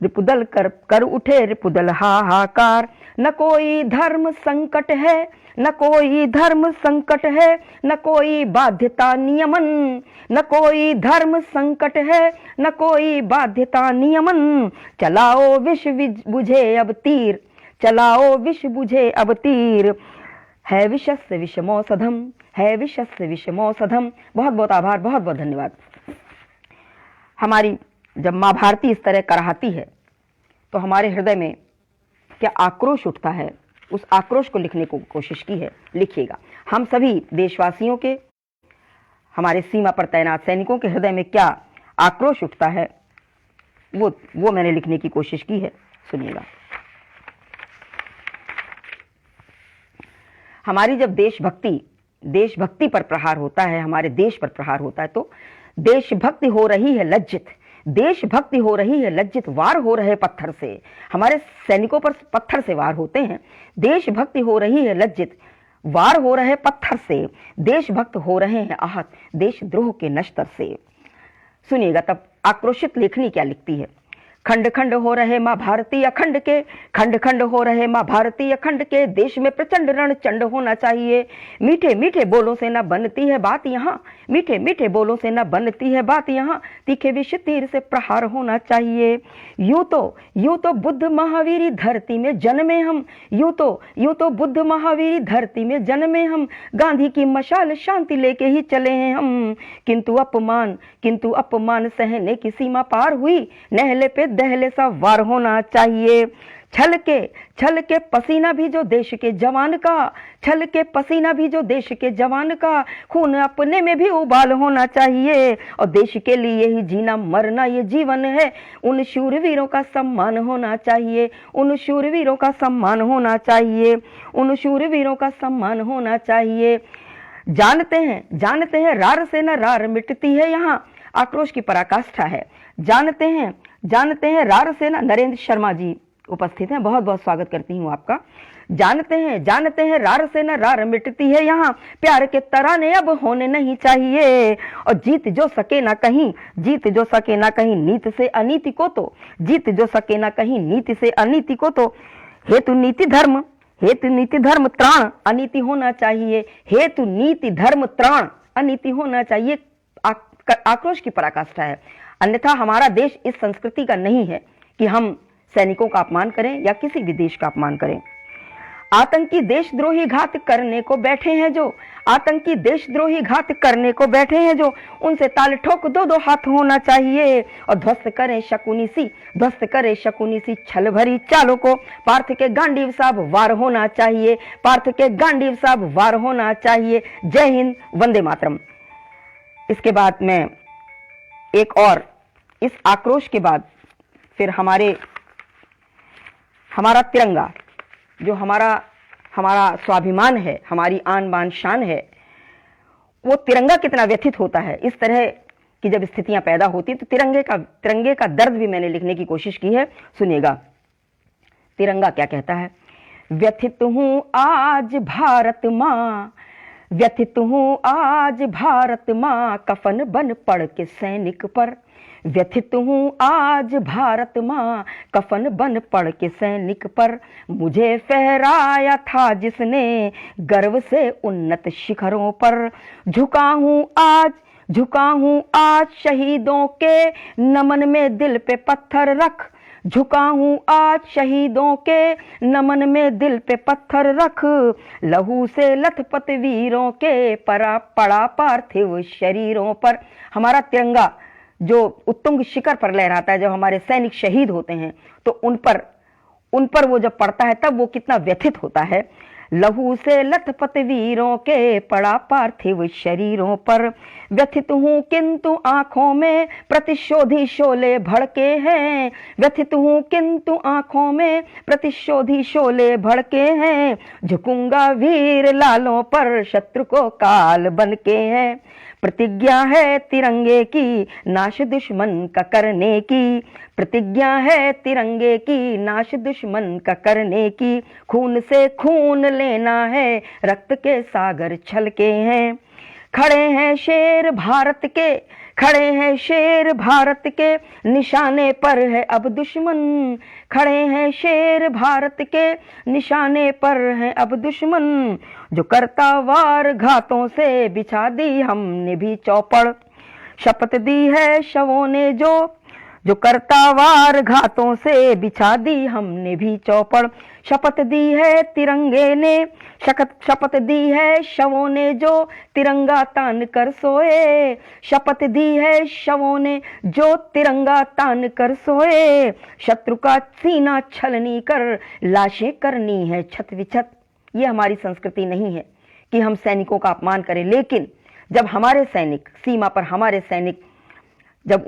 रिपुदल कर उठे रिपुदल हाहाकार। न कोई धर्म संकट है, न कोई धर्म संकट है, न कोई बाध्यता नियमन। न कोई धर्म संकट है, न कोई बाध्यता नियमन। चलाओ विष बुझे अब तीर, चलाओ विष बुझे अब तीर। है विषस्य विषमौषधम, है विषस्य विषमौषधम। बहुत बहुत आभार, बहुत बहुत धन्यवाद। हमारी जब माँ भारती इस तरह कराहती है तो हमारे हृदय में क्या आक्रोश उठता है, उस आक्रोश को लिखने को कोशिश की है। लिखिएगा। हम सभी देशवासियों के, हमारे सीमा पर तैनात सैनिकों के हृदय में क्या आक्रोश उठता है, वो मैंने लिखने की कोशिश की है। सुनिएगा। हमारी जब देशभक्ति पर प्रहार होता है, हमारे देश पर प्रहार होता है, तो देशभक्ति हो रही है लज्जित, देशभक्ति हो रही है लज्जित। वार हो रहे पत्थर से, हमारे सैनिकों पर पत्थर से वार होते हैं। देशभक्ति हो रही है लज्जित, वार हो रहे पत्थर से, देशभक्त हो रहे हैं आहत देशद्रोह के नश्तर से। सुनिएगा तब आक्रोशित लेखनी क्या लिखती है। खंड खंड हो रहे माँ भारती अखंड के, खंड खंड हो रहे माँ भारती अखंड के। देश में प्रचंड रण चंड होना चाहिए। मीठे मीठे बोलों से न बनती है बात यहाँ, मीठे मीठे बोलों से न बनती है बात यहाँ। तीखे विष तीर से प्रहार होना चाहिए। यूं तो बुद्ध महावीरी धरती में जन्मे हम, यूं तो बुद्ध महावीरी धरती में जन्मे हम। गांधी की मशाल शांति लेके ही चले हैं हम। किंतु अपमान सहने की सीमा पार हुई। नहले पे दहले सा वार होना चाहिए। छल के पसीना भी जो देश के जवान का, छल के पसीना भी जो देश के जवान का। खून अपने में भी उबाल होना चाहिए, और देश के लिए ही जीना मरना ये जीवन है। उन शूरवीरों का सम्मान होना चाहिए, उन शूरवीरों का सम्मान होना चाहिए, उन शूरवीरों का सम्मान होना चाहिए। जानते हैं रार से न रार मिटती है यहाँ। आक्रोश की पराकाष्ठा है। जानते हैं रार से न, नरेंद्र शर्मा जी उपस्थित हैं, बहुत बहुत स्वागत करती हूँ आपका। जानते हैं रार से न रार मिटती है यहाँ। प्यार के तराने अब होने नहीं चाहिए, और जीत जो सके ना कहीं नीति से अनीति को तो, जीत जो सके ना कहीं नीति से अनीति को तो। हेतु नीति धर्म त्राण अनीति होना चाहिए, हेतु नीति धर्म त्राण अनीति होना चाहिए। आक्रोश की पराकाष्ठा है। अन्यथा हमारा देश इस संस्कृति का नहीं है कि हम सैनिकों का अपमान करें या किसी भी देश का अपमान करें। आतंकी देशद्रोही घात करने को बैठे हैं जो, आतंकी देशद्रोही घात करने को बैठे हैं जो, उनसे ताल ठोक दो हाथ होना चाहिए। और ध्वस्त करे शकुनी सी छल भरी चालों को। पार्थ के गांडीव साहब वार होना चाहिए, पार्थ के गांडीव साहब वार होना चाहिए। जय हिंद, वंदे मातरम। इसके बाद मैं एक और, इस आक्रोश के बाद फिर हमारा तिरंगा, जो हमारा स्वाभिमान है, हमारी आन बान शान है, वो तिरंगा कितना व्यथित होता है। इस तरह की जब स्थितियां पैदा होती तो तिरंगे का दर्द भी मैंने लिखने की कोशिश की है। सुनिएगा तिरंगा क्या कहता है। व्यथित हूं आज भारत माँ, व्यथित हूँ आज भारत माँ कफन बन पड़ के सैनिक पर। व्यथित हूँ आज भारत माँ कफन बन पड़ के सैनिक पर। मुझे फहराया था जिसने गर्व से उन्नत शिखरों पर। झुका हूँ आज शहीदों के नमन में दिल पे पत्थर रख। झुका हूँ आज शहीदों के नमन में दिल पे पत्थर रख। लहू से लथपथ वीरों के पड़ा पार्थिव शरीरों पर। हमारा तिरंगा जो उत्तुंग शिखर पर लहराता है, जब हमारे सैनिक शहीद होते हैं तो उन पर वो जब पड़ता है तब वो कितना व्यथित होता है। लहू से लथपथ वीरों के पड़ा पार्थिव शरीरों पर। व्यथित हूँ किंतु आंखों में प्रतिशोधी शोले भड़के हैं। व्यथित हूँ किंतु आंखों में प्रतिशोधी शोले भड़के हैं। झुकूंगा वीर लालों पर शत्रु को काल बनके हैं। प्रतिज्ञा है तिरंगे की नाश दुश्मन का करने की। प्रतिज्ञा है तिरंगे की नाश दुश्मन का करने की। खून से खून लेना है रक्त के सागर छलके हैं। खड़े हैं शेर भारत के, खड़े हैं शेर भारत के निशाने पर है अब दुश्मन। खड़े हैं शेर भारत के निशाने पर है अब दुश्मन। जो करता वार घातों से बिछा दी हमने भी चौपड़। शपथ दी है शवों ने जो करता वार घातों से बिछा दी हमने भी चौपड़। शपथ दी है तिरंगे ने, शपथ दी है शवों ने जो तिरंगा तान कर सोए। शपथ दी है शवों ने जो तिरंगा तान कर सोए। शत्रु का सीना छलनी कर लाशें करनी है छत विछत। ये हमारी संस्कृति नहीं है कि हम सैनिकों का अपमान करें, लेकिन जब हमारे सैनिक सीमा पर, हमारे सैनिक जब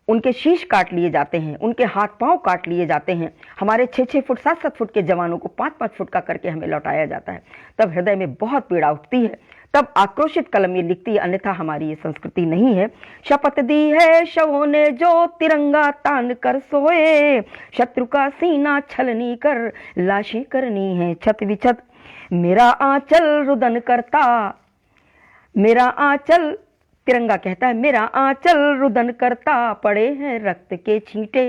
उनके शीश काट लिए जाते हैं, उनके हाथ पांव काट लिए जाते हैं, हमारे 6-6 फुट 7-7 फुट के जवानों को 5-5 फुट का करके हमें लौटाया जाता है, तब हृदय में बहुत पीड़ा उठती है। तब आक्रोशित कलम ये लिखती है, अन्यथा हमारी ये संस्कृति नहीं है। शपथ दी है शवों ने जो तिरंगा तान कर सोए। शत्रु का सीना छलनी कर लाशें करनी है छत विछत। मेरा आंचल रुदन करता, मेरा आंचल, तिरंगा कहता है मेरा आंचल रुदन करता पड़े हैं रक्त के छींटे।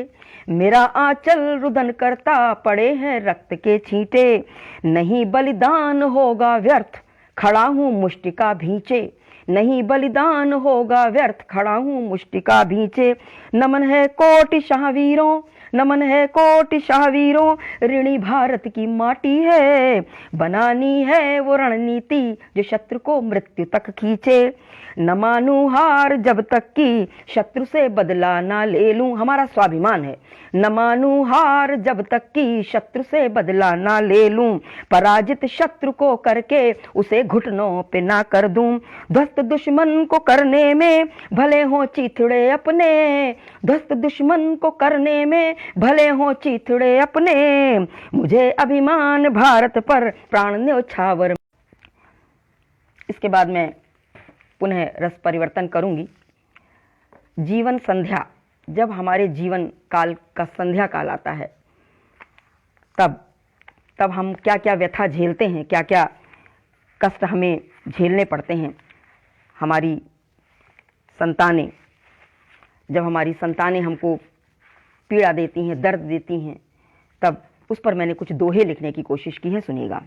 मेरा आंचल रुदन करता पड़े हैं रक्त के छींटे। नहीं बलिदान होगा व्यर्थ खड़ा हूं मुष्टिका भींचे। नहीं बलिदान होगा व्यर्थ खड़ा हूं मुष्टिका भींचे। नमन है कोटि शाहवीरों, नमन है कोटि शाहवीरों, ऋणी भारत की माटी है। बनानी है वो रणनीति जो शत्रु को मृत्यु तक खींचे। न मानूं हार जब तक कि शत्रु से बदला ना ले लूं, हमारा स्वाभिमान है। न मानूं हार जब तक कि शत्रु से बदला ना ले लूं। पराजित शत्रु को करके उसे घुटनों पे ना कर दूं। ध्वस्त दुश्मन को करने में भले हो चिथड़े अपने। ध्वस्त दुश्मन को करने में भले हो चिथड़े अपने। मुझे अभिमान भारत पर प्राण न्योछावर। इसके बाद मैं पुनः रस परिवर्तन करूंगी। जीवन संध्या, जब हमारे जीवन काल का संध्या काल आता है, तब हम क्या क्या व्यथा झेलते हैं, क्या क्या कष्ट हमें झेलने पड़ते हैं। हमारी संतानें, जब हमारी संतानें हमको पीड़ा देती हैं, दर्द देती हैं, तब उस पर मैंने कुछ दोहे लिखने की कोशिश की है, सुनिएगा।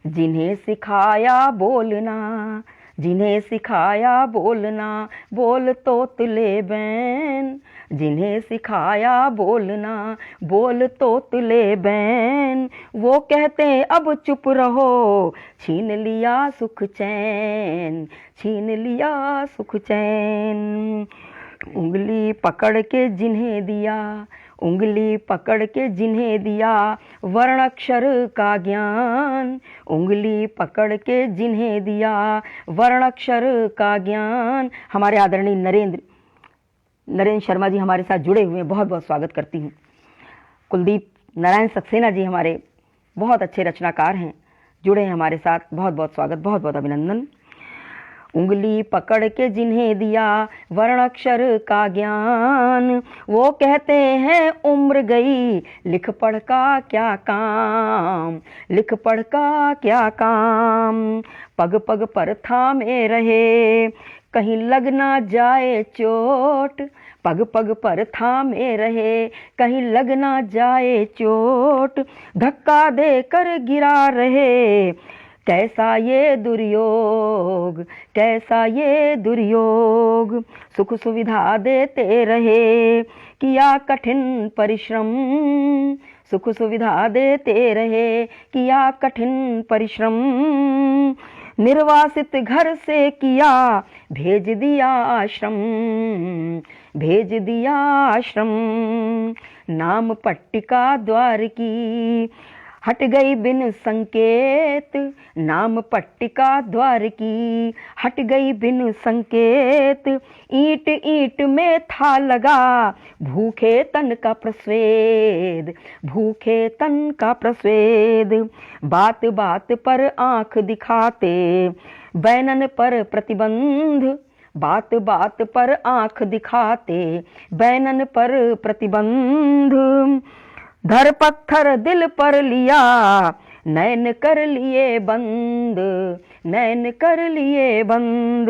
जिन्हें सिखाया बोलना, जिन्हें सिखाया बोलना, बोल तोतले बैन। जिन्हें सिखाया बोलना, बोल तोतले बैन। वो कहते अब चुप रहो, छीन लिया सुख चैन, छीन लिया सुख चैन। उंगली पकड़ के जिन्हें दिया, उंगली पकड़ के जिन्हें दिया वर्णाक्षर का ज्ञान। उंगली पकड़ के जिन्हें दिया वर्णाक्षर का ज्ञान। हमारे आदरणीय नरेंद्र शर्मा जी हमारे साथ जुड़े हुए हैं, बहुत बहुत स्वागत करती हूँ। कुलदीप नारायण सक्सेना जी हमारे बहुत अच्छे रचनाकार हैं, जुड़े हैं हमारे साथ, बहुत बहुत स्वागत, बहुत बहुत अभिनंदन। उंगली पकड़ के जिन्हें दिया वर्णाक्षर का ज्ञान, वो कहते हैं उम्र गई लिख पढ़ का क्या काम, लिख पढ़ का क्या काम। पग पग पर थामे रहे कहीं लग ना जाए चोट, पग पग पर थामे रहे कहीं लग ना जाए चोट, धक्का देकर गिरा रहे कैसा ये दुर्योग, कैसा ये दुर्योग। सुख सुविधा देते रहे किया कठिन परिश्रम, सुख सुविधा देते रहे किया कठिन परिश्रम। निर्वासित घर से किया भेज दिया आश्रम, भेज दिया आश्रम। नाम पट्टिका द्वार की हट गई बिन संकेत, नाम पट्टिका द्वार की हट गई बिन संकेत। ईंट ईंट में था लगा भूखे तन का प्रस्वेद, भूखे तन का प्रस्वेद। बात बात पर आंख दिखाते बैनन पर प्रतिबंध, बात बात पर आंख दिखाते बैनन पर प्रतिबंध। धर पत्थर दिल पर लिया नैन कर लिए बंद, नैन कर लिए बंद।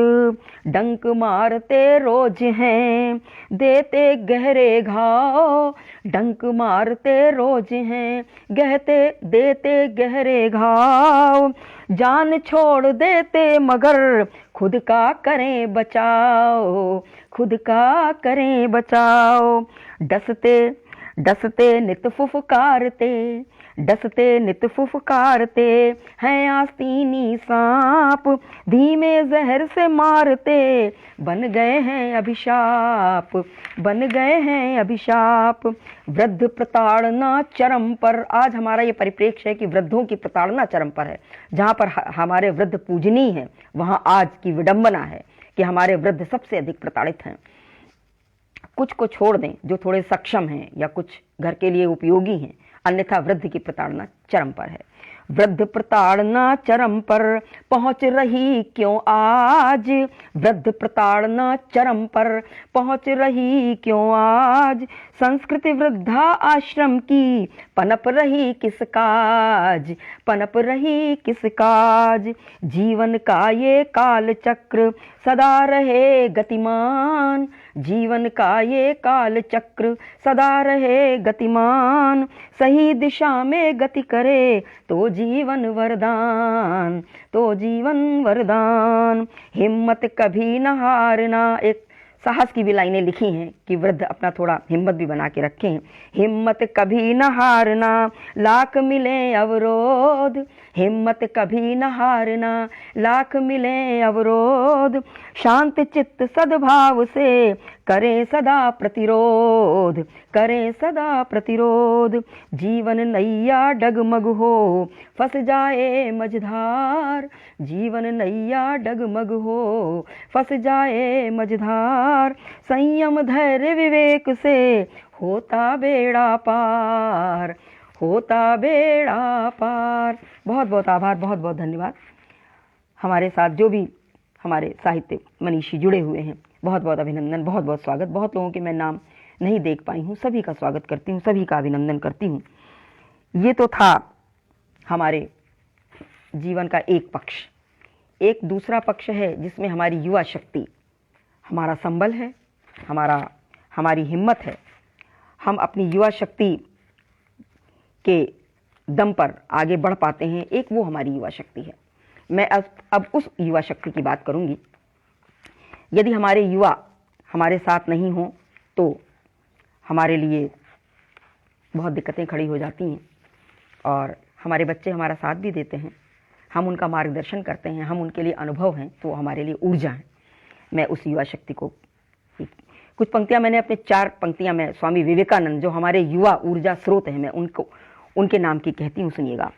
डंक मारते रोज हैं देते गहरे घाव, डंक मारते रोज हैं गहते देते गहरे घाव। जान छोड़ देते मगर खुद का करें बचाओ, खुद का करें बचाओ। डसते डसते नित फुफकारते, डसते नित फुफकारते हैं आस्तीनी सांप, धीमे जहर से मारते बन गए हैं अभिशाप, बन गए हैं अभिशाप। वृद्ध प्रताड़ना चरम पर, आज हमारा ये परिप्रेक्ष्य है कि वृद्धों की प्रताड़ना चरम पर है। जहाँ पर हमारे वृद्ध पूजनीय हैं वहाँ आज की विडंबना है कि हमारे वृद्ध सबसे अधिक प्रताड़ित हैं। कुछ को छोड़ दें जो थोड़े सक्षम हैं या कुछ घर के लिए उपयोगी हैं, अन्यथा वृद्ध की प्रताड़ना चरम पर है। वृद्ध प्रताड़ना चरम पर पहुंच रही क्यों आज, वृद्ध प्रताड़ना चरम पर पहुंच रही क्यों आज। संस्कृति वृद्धा आश्रम की पनप रही किस काज, पनप रही किस काज। जीवन का ये काल चक्र सदा रहे गतिमान, जीवन का ये काल चक्र सदा रहे गतिमान। सही दिशा में गति करे तो जीवन वरदान, तो जीवन वरदान। हिम्मत कभी न हारना, एक साहस की भी लाइनें लिखी हैं कि वृद्ध अपना थोड़ा हिम्मत भी बना के रखें। हिम्मत कभी न हारना लाख मिले अवरोध, हिम्मत कभी न हारना लाख मिले अवरोध। शांत चित्त सद्भाव से करें सदा प्रतिरोध, करें सदा प्रतिरोध। जीवन नैया डगमग हो फंस जाए मझधार, जीवन नैया डगमग हो फंस जाए मझधार। संयम धैर्य विवेक से होता बेड़ा पार, होता बेड़ा पार। बहुत बहुत आभार, बहुत बहुत धन्यवाद। हमारे साथ जो भी हमारे साहित्य मनीषी जुड़े हुए हैं, बहुत बहुत अभिनंदन, बहुत बहुत स्वागत। बहुत लोगों के मैं नाम नहीं देख पाई हूँ, सभी का स्वागत करती हूँ, सभी का अभिनंदन करती हूँ। ये तो था हमारे जीवन का एक पक्ष। एक दूसरा पक्ष है जिसमें हमारी युवा शक्ति हमारा संबल है, हमारी हिम्मत है। हम अपनी युवा शक्ति के दम पर आगे बढ़ पाते हैं। एक वो हमारी युवा शक्ति है। मैं अब उस युवा शक्ति की बात करूंगी। यदि हमारे युवा हमारे साथ नहीं हो तो हमारे लिए बहुत दिक्कतें खड़ी हो जाती हैं, और हमारे बच्चे हमारा साथ भी देते हैं, हम उनका मार्गदर्शन करते हैं, हम उनके लिए अनुभव हैं, तो हमारे लिए ऊर्जा है। मैं उस युवा शक्ति को, कुछ पंक्तियां मैंने अपने 4 पंक्तियां मैं स्वामी विवेकानंद जो हमारे युवा ऊर्जा स्रोत हैं, मैं उनके नाम की कहती हूँ, सुनिएगा।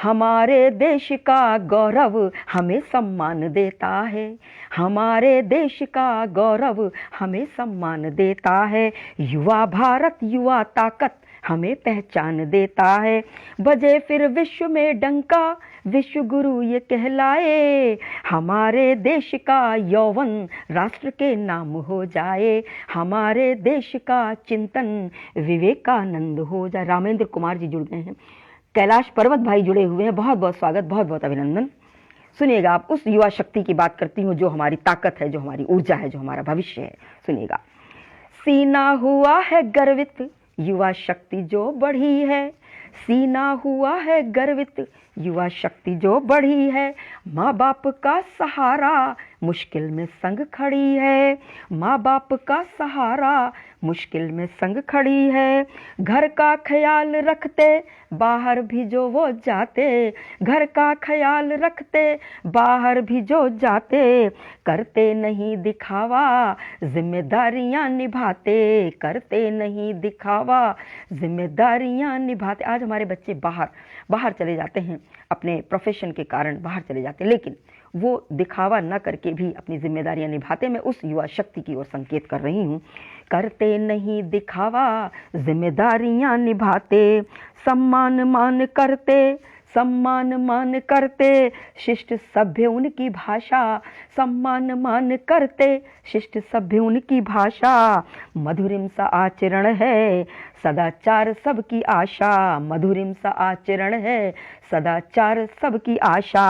हमारे देश का गौरव हमें सम्मान देता है, हमारे देश का गौरव हमें सम्मान देता है। युवा भारत युवा ताकत हमें पहचान देता है। बजे फिर विश्व में डंका, विश्व गुरु ये कहलाए, हमारे देश का यौवन राष्ट्र के नाम हो जाए, हमारे देश का चिंतन विवेकानंद हो जाए। रामेंद्र कुमार जी जुड़ गए हैं, कैलाश पर्वत भाई जुड़े हुए हैं, बहुत बहुत स्वागत, बहुत बहुत अभिनंदन। सुनिएगा, आप उस युवा शक्ति की बात करती हूँ जो हमारी ताकत है, जो हमारी ऊर्जा है, जो हमारा भविष्य है। सुनिएगा, सीना हुआ है गर्वित, युवा शक्ति जो बढ़ी है, सीना हुआ है गर्वित, युवा शक्ति जो बढ़ी है, माँ बाप का सहारा मुश्किल में संग खड़ी है, माँ बाप का सहारा मुश्किल में संग खड़ी है। घर का ख्याल रखते बाहर भी जो वो जाते, घर का ख्याल रखते बाहर भी जो जाते, करते नहीं दिखावा जिम्मेदारियां निभाते, करते नहीं दिखावा जिम्मेदारियां निभाते। आज हमारे बच्चे बाहर चले जाते हैं, अपने प्रोफेशन के कारण बाहर चले जाते हैं, लेकिन वो दिखावा न करके भी अपनी जिम्मेदारियां निभाते। मैं उस युवा शक्ति की ओर संकेत कर रही हूँ। करते नहीं दिखावा जिम्मेदारियां निभाते, सम्मान मान करते, सम्मान मान करते, शिष्ट सभ्य उनकी भाषा, सम्मान मान करते, शिष्ट सभ्य उनकी भाषा, मधुरिम सा आचरण है सदाचार सबकी आशा, मधुरिम सा आचरण है सदाचार सबकी आशा।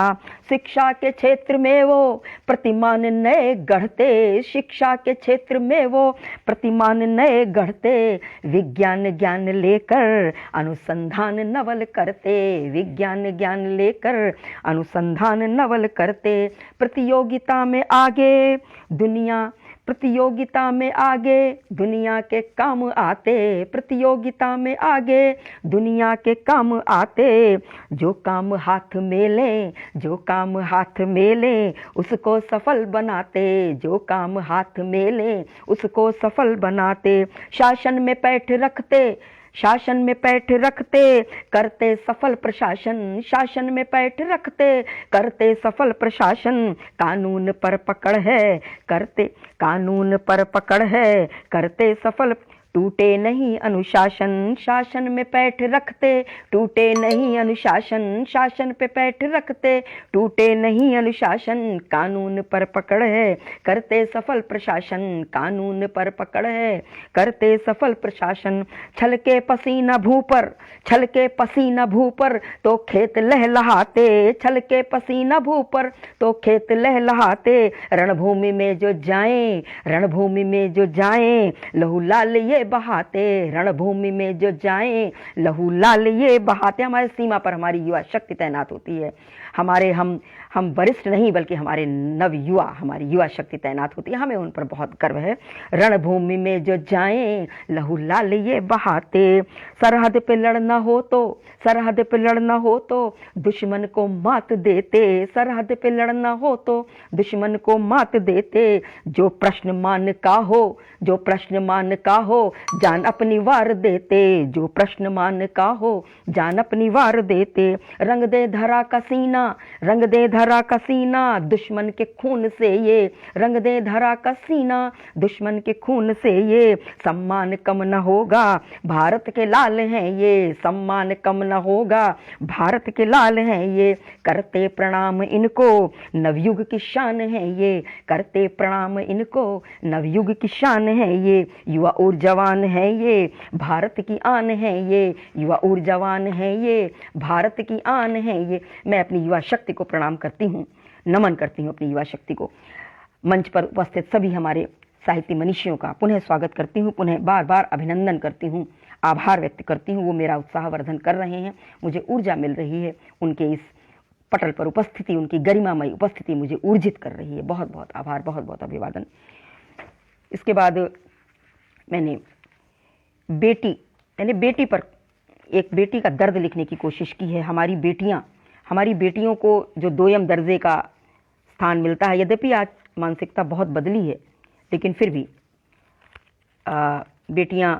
शिक्षा के क्षेत्र में वो प्रतिमान नए गढ़ते, शिक्षा के क्षेत्र में वो प्रतिमान नए गढ़ते, विज्ञान ज्ञान लेकर अनुसंधान नवल करते, विज्ञान ज्ञान लेकर अनुसंधान नवल करते। प्रतियोगिता में आगे दुनिया, प्रतियोगिता में आगे दुनिया के काम आते, प्रतियोगिता में आगे दुनिया के काम आते, जो काम हाथ में ले, जो काम हाथ में ले उसको सफल बनाते, जो काम हाथ में ले उसको सफल बनाते। शासन में पैठ रखते, शासन में पैठ रखते, करते सफल प्रशासन, शासन में पैठ रखते, करते सफल प्रशासन। कानून पर पकड़ है, करते कानून पर पकड़ है, करते सफल, टूटे नहीं अनुशासन, शासन में पैठ रखते, टूटे नहीं अनुशासन, शासन पे पैठ रखते, टूटे नहीं अनुशासन। कानून पर पकड़ है, करते सफल प्रशासन, कानून पर पकड़ है, करते सफल प्रशासन। छलके पसीना भू पर, छलके पसीना भू पर तो खेत लहलहाते, छलके पसीना भू पर तो खेत लहलहाते। रणभूमि में जो जाएं, रणभूमि में जो जाएं, लहू लाल ये बहाते, रणभूमि में जो जाएं लहू लाल ये बहाते। हमारे सीमा पर हमारी युवा शक्ति तैनात होती है, हमारे हम वरिष्ठ नहीं बल्कि हमारे नव युवा, हमारी युवा शक्ति तैनात होती है, हमें उन पर बहुत गर्व है। रणभूमि में जो जाएं लहू लाल ये बहाते, सरहद पे लड़ना हो तो, सरहद पे लड़ना हो तो दुश्मन को मात देते, सरहद पे लड़ना हो तो दुश्मन को मात देते। जो प्रश्न मान का हो, जो प्रश्न मान का हो जान अपनी वार देते, जो प्रश्न मान का हो जान अपनी वार देते। रंग दे धरा का सीना, रंग दे धरा का सीना दुश्मन के खून से ये, रंग दे धरा का सीना दुश्मन के खून से ये। सम्मान कम न होगा भारत के लाल हैं ये, सम्मान कम न होगा भारत के लाल हैं ये। करते प्रणाम इनको नवयुग की शान है ये, करते प्रणाम इनको नवयुग की शान है ये। युवा ऊर्जावान है ये, भारत की आन है ये, युवा ऊर्जावान है ये, भारत की आन है ये। मैं अपनी युवा शक्ति को प्रणाम करती हूँ, नमन करती हूँ अपनी युवा शक्ति को। मंच पर उपस्थित सभी हमारे साहित्य मनीषियों का पुनः स्वागत करती हूँ, पुनः बार बार अभिनंदन करती हूँ, आभार व्यक्त करती हूँ। वो मेरा उत्साहवर्धन कर रहे हैं, मुझे ऊर्जा मिल रही है, उनके इस पटल पर उपस्थिति, उनकी गरिमामयी उपस्थिति मुझे ऊर्जित कर रही है। बहुत बहुत आभार, बहुत बहुत अभिवादन। इसके बाद मैंने बेटी पर एक बेटी का दर्द लिखने की कोशिश की है। हमारी बेटियों को जो दोयम दर्जे का स्थान मिलता है, यद्यपि आज मानसिकता बहुत बदली है, लेकिन फिर भी बेटियां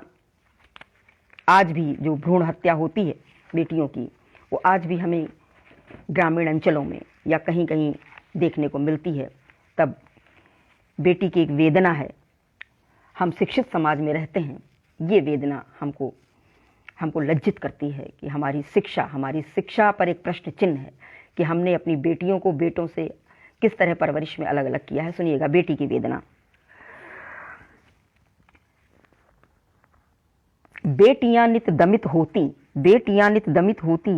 आज भी, जो भ्रूण हत्या होती है बेटियों की, वो आज भी हमें ग्रामीण अंचलों में या कहीं कहीं देखने को मिलती है। तब बेटी की एक वेदना है, हम शिक्षित समाज में रहते हैं, ये वेदना हमको हमको लज्जित करती है कि हमारी शिक्षा पर एक प्रश्न चिन्ह है कि हमने अपनी बेटियों को बेटों से किस तरह परवरिश में अलग अलग किया है। सुनिएगा बेटी की वेदना। बेटियां नित दमित होती, बेटियां नित दमित होती,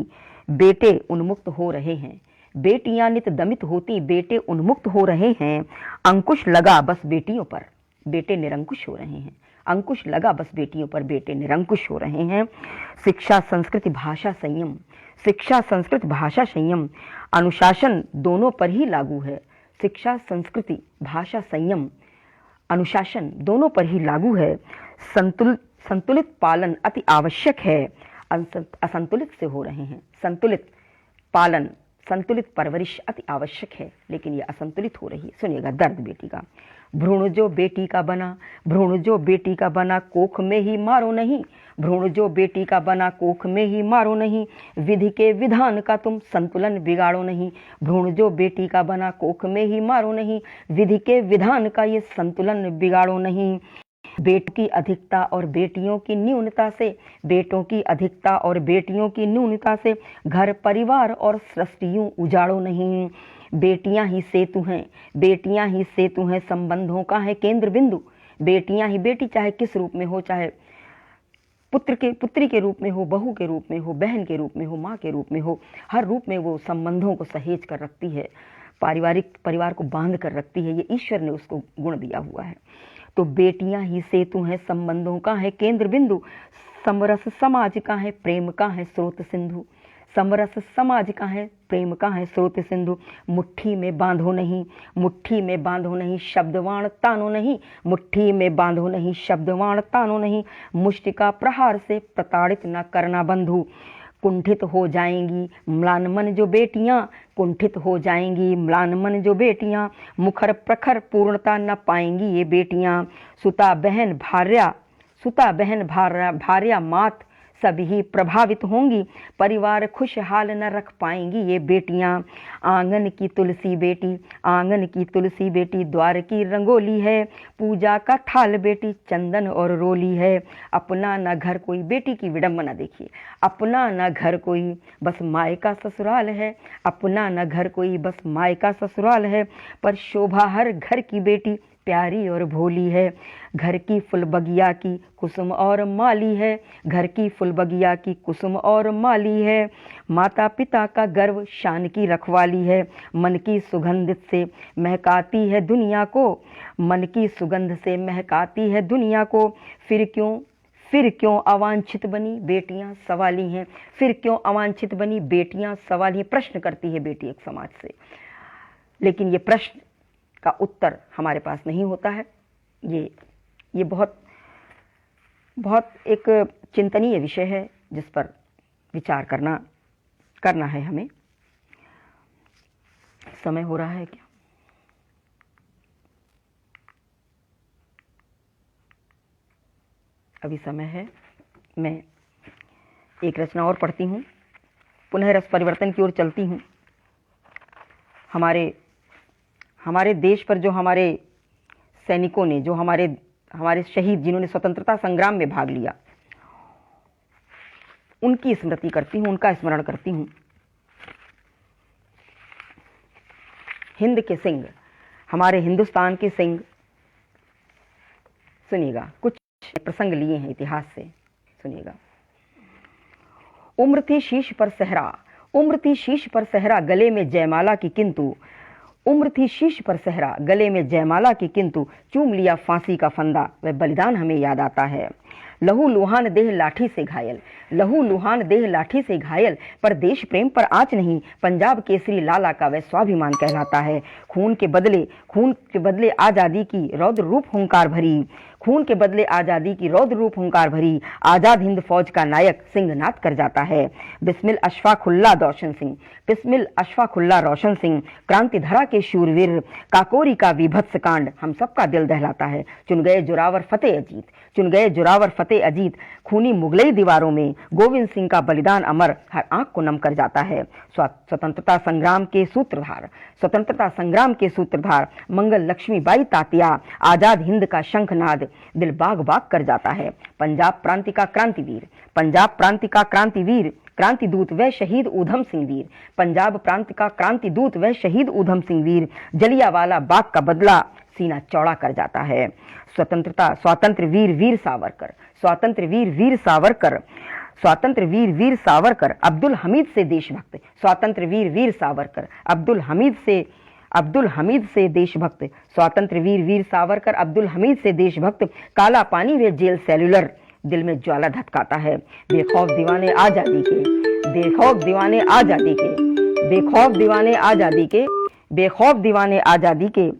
बेटे उन्मुक्त हो रहे हैं। बेटियां नित दमित होती, बेटे उन्मुक्त हो रहे हैं। अंकुश लगा बस बेटियों पर, बेटे निरंकुश हो रहे हैं। अंकुश लगा बस बेटियों पर, बेटे निरंकुश हो रहे हैं। शिक्षा संस्कृति भाषा संयम, शिक्षा संस्कृति भाषा संयम, अनुशासन दोनों पर ही लागू है। शिक्षा संस्कृति भाषा संयम अनुशासन दोनों पर ही लागू है। संतुलित पालन अति आवश्यक है, असंतुलित से हो रहे हैं। संतुलित पालन, संतुलित परवरिश अति आवश्यक है, लेकिन ये असंतुलित हो रही है। सुनिएगा दर्द बेटी का। भ्रूण जो बेटी का बना, भ्रूण जो बेटी का बना, कोख में ही मारो नहीं। भ्रूण जो बेटी का बना, कोख में ही मारो नहीं। विधि के विधान का तुम संतुलन बिगाड़ो नहीं। भ्रूण जो बेटी का बना, कोख में ही मारो नहीं। विधि के विधान का ये संतुलन बिगाड़ो नहीं। बेटों की अधिकता और बेटियों की न्यूनता से, बेटों की अधिकता और बेटियों की न्यूनता से घर परिवार और सृष्टि यूं उजाड़ो नहीं। बेटियां ही सेतु हैं, बेटियां ही सेतु हैं, संबंधों का है केंद्र बिंदु। बेटियां ही, बेटी चाहे किस रूप में हो, चाहे पुत्री के रूप में हो, बहू के रूप में हो, बहन के रूप में हो, माँ के रूप में हो, हर रूप में वो संबंधों को सहेज कर रखती है, परिवार को बांध कर रखती है। ये ईश्वर ने उसको गुण दिया हुआ है। तो बेटियां ही सेतु हैं, संबंधों का है केंद्र बिंदु। समरस समाज का है, प्रेम का है स्रोत सिंधु। समरस समाज का है, प्रेम का है स्रोत सिंधु। मुट्ठी में बांधो नहीं, मुट्ठी में बांधो नहीं, शब्दवाण तानो नहीं। मुट्ठी में बांधो नहीं, शब्दवाण तानो नहीं। मुष्टि का प्रहार से प्रताड़ित न करना बंधु। कुंठित हो जाएंगी म्लान मन जो बेटियां, कुंठित हो जाएंगी म्लान मन जो बेटियां। मुखर प्रखर पूर्णता न पाएंगी ये बेटियां। सुता बहन भार्या मात सभी प्रभावित होंगी। परिवार खुशहाल न रख पाएंगी ये बेटियां। आंगन की तुलसी बेटी, आंगन की तुलसी बेटी, द्वार की रंगोली है। पूजा का थाल बेटी, चंदन और रोली है। अपना न घर कोई, बेटी की विडंबना देखिए। अपना न घर कोई बस माय का ससुराल है। अपना न घर कोई बस माय का ससुराल है। पर शोभा हर घर की बेटी प्यारी और भोली है। घर की फुल बगिया की कुसुम और माली है। घर की फुल बगिया की कुसुम और माली है। माता पिता का गर्व शान की रखवाली है। मन की सुगंध से महकाती है दुनिया को, मन की सुगंध से महकाती है दुनिया को। फिर क्यों अवांछित बनी बेटियां सवाली हैं। फिर क्यों अवांछित बनी बेटियां सवाली हैं। प्रश्न करती है बेटी एक समाज से, लेकिन ये प्रश्न का उत्तर हमारे पास नहीं होता है। ये बहुत एक चिंतनीय विषय है जिस पर विचार करना है हमें। समय हो रहा है क्या? अभी समय है। मैं एक रचना और पढ़ती हूँ, पुनः रस परिवर्तन की ओर चलती हूँ। हमारे देश पर जो हमारे सैनिकों ने, जो हमारे शहीद जिन्होंने स्वतंत्रता संग्राम में भाग लिया, उनकी स्मृति करती हूँ, उनका स्मरण करती हूँ। हिंद के सिंह, हमारे हिंदुस्तान के सिंह। सुनिएगा, कुछ प्रसंग लिए हैं इतिहास से, सुनिएगा। उम्र थी शीश पर सहरा, उम्र थी शीश पर सहरा, गले में जयमाला की किंतु। उम्र थी शीश पर सहरा, गले में जयमाला की किंतु। चूम लिया फांसी का फंदा, वह बलिदान हमें याद आता है। लहू लुहान देह लाठी से घायल, लहू लुहान देह लाठी से घायल। पर देश प्रेम पर आँच नहीं, पंजाब केसरी लाला का वह स्वाभिमान कहलाता है। खून के बदले आजादी की रौद्र रूप हुंकार भरी, खून के बदले आजादी की रौद्र रूप हुंकार भरी। आजाद हिंद फौज का नायक सिंहनाद कर जाता है। बिस्मिल अशफाकुल्ला रोशन सिंह, बिस्मिल अशफाकुल्ला रोशन सिंह। क्रांति धरा के शूरवीर, काकोरी का विभत्स कांड हम सबका दिल दहलाता है। चुन गए जोरावर फतेह अजीत, चुन गए जोरावर फतेह अजीत। खूनी मुगलई दीवारों में गोविंद सिंह का बलिदान अमर हर आंख को नम कर जाता है। स्वतंत्रता संग्राम के सूत्रधार, स्वतंत्रता संग्राम के सूत्रधार मंगल लक्ष्मी बाई तातिया। आजाद हिंद का शंखनाद दिल बाग बाग कर जाता है। पंजाब प्रांति का क्रांतिवीर, पंजाब प्रांति का क्रांतिवीर, क्रांति दूत वह शहीद ऊधम सिंह वीर। पंजाब प्रांत का क्रांति दूत वह शहीद ऊधम सिंह वीर, जलियांवाला बाग का बदला सीना चौड़ा कर जाता है। स्वातंत्र वीर वीर सावरकर, स्वातंत्र वीर वीर सावरकर, स्वातंत्र वीर वीर सावरकर अब्दुल हमीद से देशभक्त, स्वातंत्र वीर वीर सावरकर अब्दुल हमीद से देशभक्त, स्वातंत्र वीर वीर सावरकर अब्दुल हमीद से देशभक्त। काला पानी व जेल सेल्यूलर दिल में ज्वाला धधकाता है। बेखौफ दीवाने आजादी के, बेखौफ दीवाने आजादी के, बेखौफ दीवाने आजादी के, बेखौफ दीवाने आजादी के,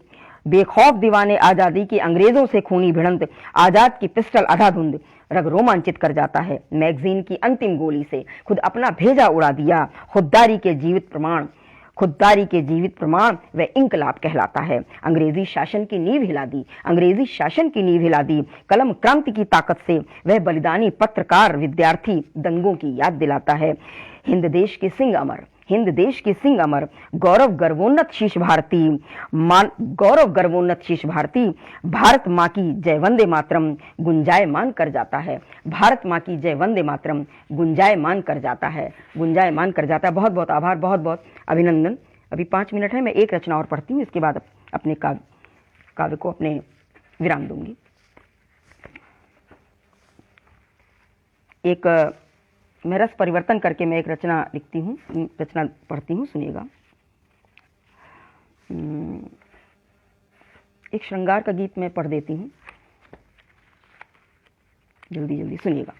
बेखौफ दीवाने आजादी की अंग्रेजों से खूनी भिड़ंत, आजाद की पिस्टल आधाधुंध रग रोमांचित कर जाता है। मैगजीन की अंतिम गोली से खुद अपना भेजा उड़ा दिया। खुददारी के जीवित प्रमाण, खुददारी के जीवित प्रमाण वह इंकलाब कहलाता है। अंग्रेजी शासन की नींव हिला दी, अंग्रेजी शासन की नींव हिला दी। कलम क्रांति की ताकत से वह बलिदानी पत्रकार विद्यार्थी दंगों की याद दिलाता है। हिंद देश के सिंह अमर, हिंद देश की सिंह अमर, गौरव गर्वोन्नत शीश भारती, गौरव गर्वोन्नत शीश भारती, भारत माँ की जय वंदे मातरम गुंजायमान कर जाता है। भारत माँ की जय वंदे मातरम गुंजायमान कर जाता है, गुंजायमान कर जाता है। बहुत बहुत आभार, बहुत बहुत अभिनंदन। अभी 5 मिनट है, मैं एक रचना और पढ़ती हूँ, इसके बाद अपने काव्य को अपने विराम दूंगी। एक मैं रस परिवर्तन करके मैं एक रचना लिखती हूँ, रचना पढ़ती हूँ, सुनिएगा। एक श्रृंगार का गीत मैं पढ़ देती हूँ, जल्दी जल्दी सुनिएगा।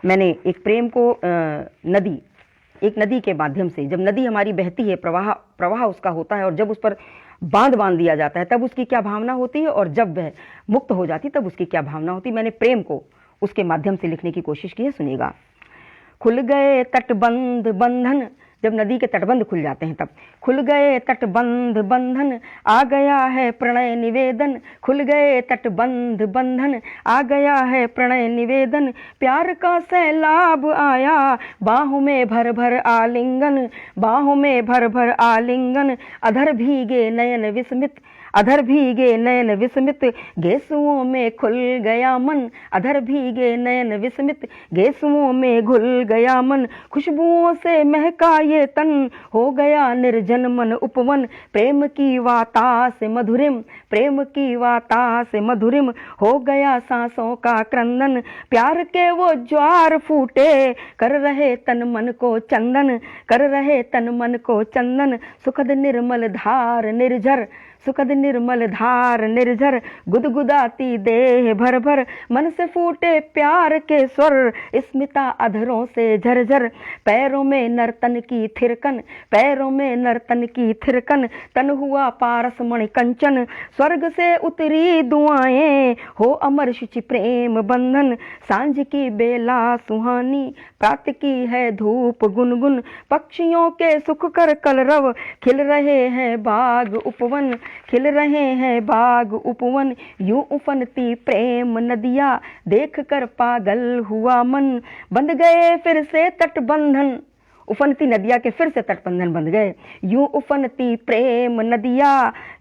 मैंने एक प्रेम को एक नदी के माध्यम से, जब नदी हमारी बहती है, प्रवाह उसका होता है, और जब उस पर बांध दिया जाता है तब उसकी क्या भावना होती है, और जब वह मुक्त हो जाती तब उसकी क्या भावना होती है। मैंने प्रेम को उसके माध्यम से लिखने की कोशिश की है, सुनिएगा। खुल गए तटबंध बंधन, जब नदी के तटबंध खुल जाते हैं तब। खुल गए तटबंध बंधन, आ गया है प्रणय निवेदन। खुल गए तटबंध बंधन, आ गया है प्रणय निवेदन। प्यार का सैलाब आया, बाहों में भर भर आलिंगन, बाहों में भर भर आलिंगन। अधर भीगे नयन विस्मित, अधर भीगे नयन विस्मित, गेसुओं में खुल गया मन। अधर भीगे नयन विस्मित, गेसुओं में घुल गया मन। खुशबुओं से महका ये तन, हो गया निर्जन मन उपवन। प्रेम की वाता से मधुरिम, प्रेम की वाता से मधुरिम, हो गया सांसों का क्रंदन। प्यार के वो ज्वार फूटे, कर रहे तन मन को चंदन, कर रहे तन मन को चंदन। सुखद निर्मल धार निर्झर, सुखद निर्मल धार निर्झर, गुदगुदाती देह भर भर। मन से फूटे प्यार के स्वर, स्मिता अधरों से झरझर। पैरों में नर्तन की थिरकन, पैरों में नर्तन की थिरकन। तन हुआ पारस मणि कंचन, स्वर्ग से उतरी दुआएं, हो अमर शुचि प्रेम बंधन। सांझ की बेला सुहानी, प्रात की है धूप गुनगुन। पक्षियों के सुख कर कलरव, खिल रहे हैं बाग उपवन, खिल रहे हैं बाग उपवन। यूं उफनती प्रेम नदिया, देख कर पागल हुआ मन। बंध गए फिर से तटबंधन, उफनती नदिया के फिर से तटबंधन बंध गए। यूं उफनती प्रेम नदिया,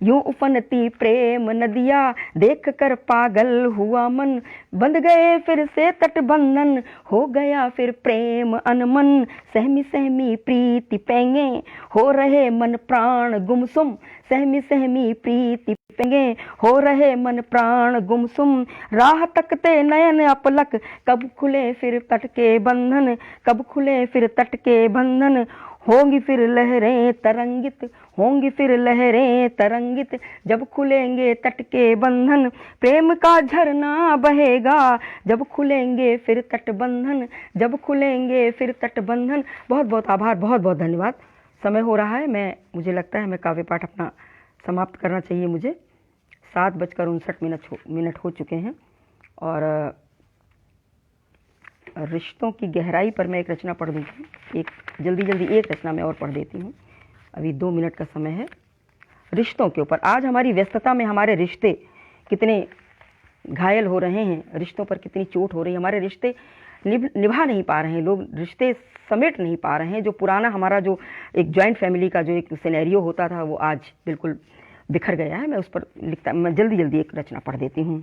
यूं उफनती प्रेम नदिया, देख कर पागल हुआ मन। बंध गए फिर से तटबंधन, हो गया फिर प्रेम अनमन। सहमी सहमी प्रीति पेंगे, हो रहे मन प्राण गुमसुम। सहमी सहमी प्रीति पेंगे, हो रहे मन प्राण गुमसुम। राह तकते नयन अपलक, कब खुले फिर तट के बंधन, कब खुले फिर तट के बंधन। होंगी फिर लहरें तरंगित, होंगी फिर लहरें तरंगित, जब खुलेंगे तट के बंधन। प्रेम का झरना बहेगा, जब खुलेंगे फिर तटबंधन, जब खुलेंगे फिर तटबंधन। बहुत बहुत आभार, बहुत बहुत धन्यवाद। समय हो रहा है, मुझे लगता है मैं काव्य पाठ अपना समाप्त करना चाहिए मुझे। 7:59 हो चुके हैं, और रिश्तों की गहराई पर मैं एक रचना पढ़ दूँगी। जल्दी एक रचना मैं और पढ़ देती हूँ, अभी 2 मिनट का समय है। रिश्तों के ऊपर, आज हमारी व्यस्तता में हमारे रिश्ते कितने घायल हो रहे हैं, रिश्तों पर कितनी चोट हो रही है। हमारे रिश्ते निभा नहीं पा रहे हैं, लोग रिश्ते समेट नहीं पा रहे हैं। जो पुराना हमारा जो एक जॉइंट फैमिली का जो एक सिनेरियो होता था, वो आज बिल्कुल बिखर गया है। मैं उस पर मैं जल्दी एक रचना पढ़ देती हूँ।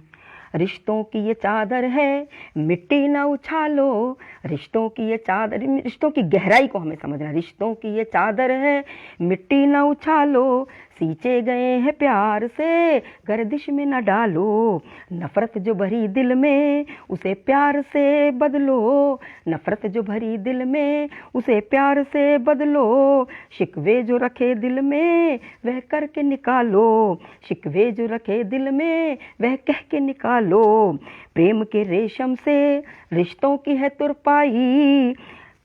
रिश्तों की ये चादर है, मिट्टी ना उछालो। रिश्तों की ये चादर, रिश्तों की गहराई को हमें समझना। रिश्तों की ये चादर है, मिट्टी ना उछालो। सींचे गए हैं प्यार से, गर्दिश में न डालो। नफरत जो भरी दिल में, उसे प्यार से बदलो। नफरत जो भरी दिल में, उसे प्यार से बदलो। शिकवे जो रखे दिल में, वह करके निकालो। शिकवे जो रखे दिल में, वह कह के निकालो। प्रेम के रेशम से रिश्तों की है तुरपाई।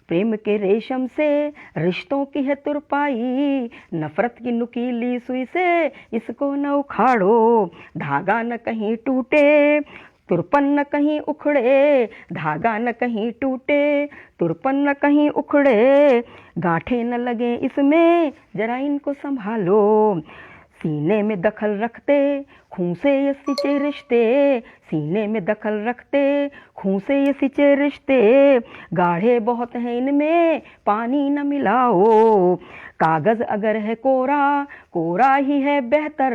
प्रेम के रेशम से रिश्तों की है तुरपाई। नफरत की नुकीली सुई से इसको न उखाड़ो। धागा न कहीं टूटे, तुरपन न कहीं उखड़े। धागा न कहीं टूटे, तुरपन न कहीं उखड़े। गांठें न लगे इसमें, जरा इनको संभालो। सीने में दखल रखते, खून से ये सिंचे रिश्ते। सीने में दखल रखते, खून से ये सिंचे रिश्ते। गाढ़े बहुत हैं इनमें, पानी न मिलाओ। कागज अगर है कोरा, कोरा ही है बेहतर।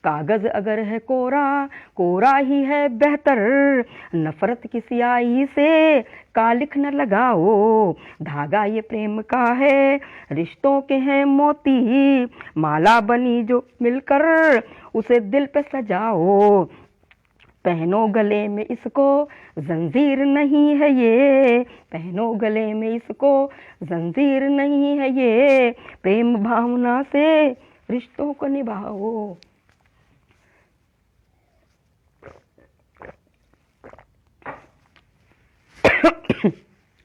कागज अगर है कोरा, कोरा ही है बेहतर। नफरत की स्याही से कालिख न लगाओ। धागा ये प्रेम का है, रिश्तों के हैं मोती। माला बनी जो मिलकर, उसे दिल पे सजाओ। पहनो गले में इसको, जंजीर नहीं है ये। पहनो गले में इसको, जंजीर नहीं है ये। प्रेम भावना से रिश्तों को निभाओ।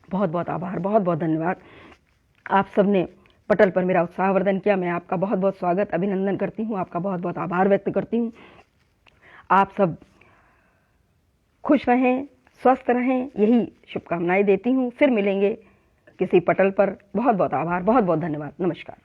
बहुत बहुत आभार, बहुत बहुत धन्यवाद। आप सबने पटल पर मेरा उत्साहवर्धन किया। मैं आपका बहुत बहुत स्वागत, अभिनंदन करती हूँ। आपका बहुत बहुत आभार व्यक्त करती हूँ। आप सब खुश रहें, स्वस्थ रहें, यही शुभकामनाएं देती हूँ। फिर मिलेंगे किसी पटल पर। बहुत बहुत आभार, बहुत बहुत धन्यवाद। नमस्कार।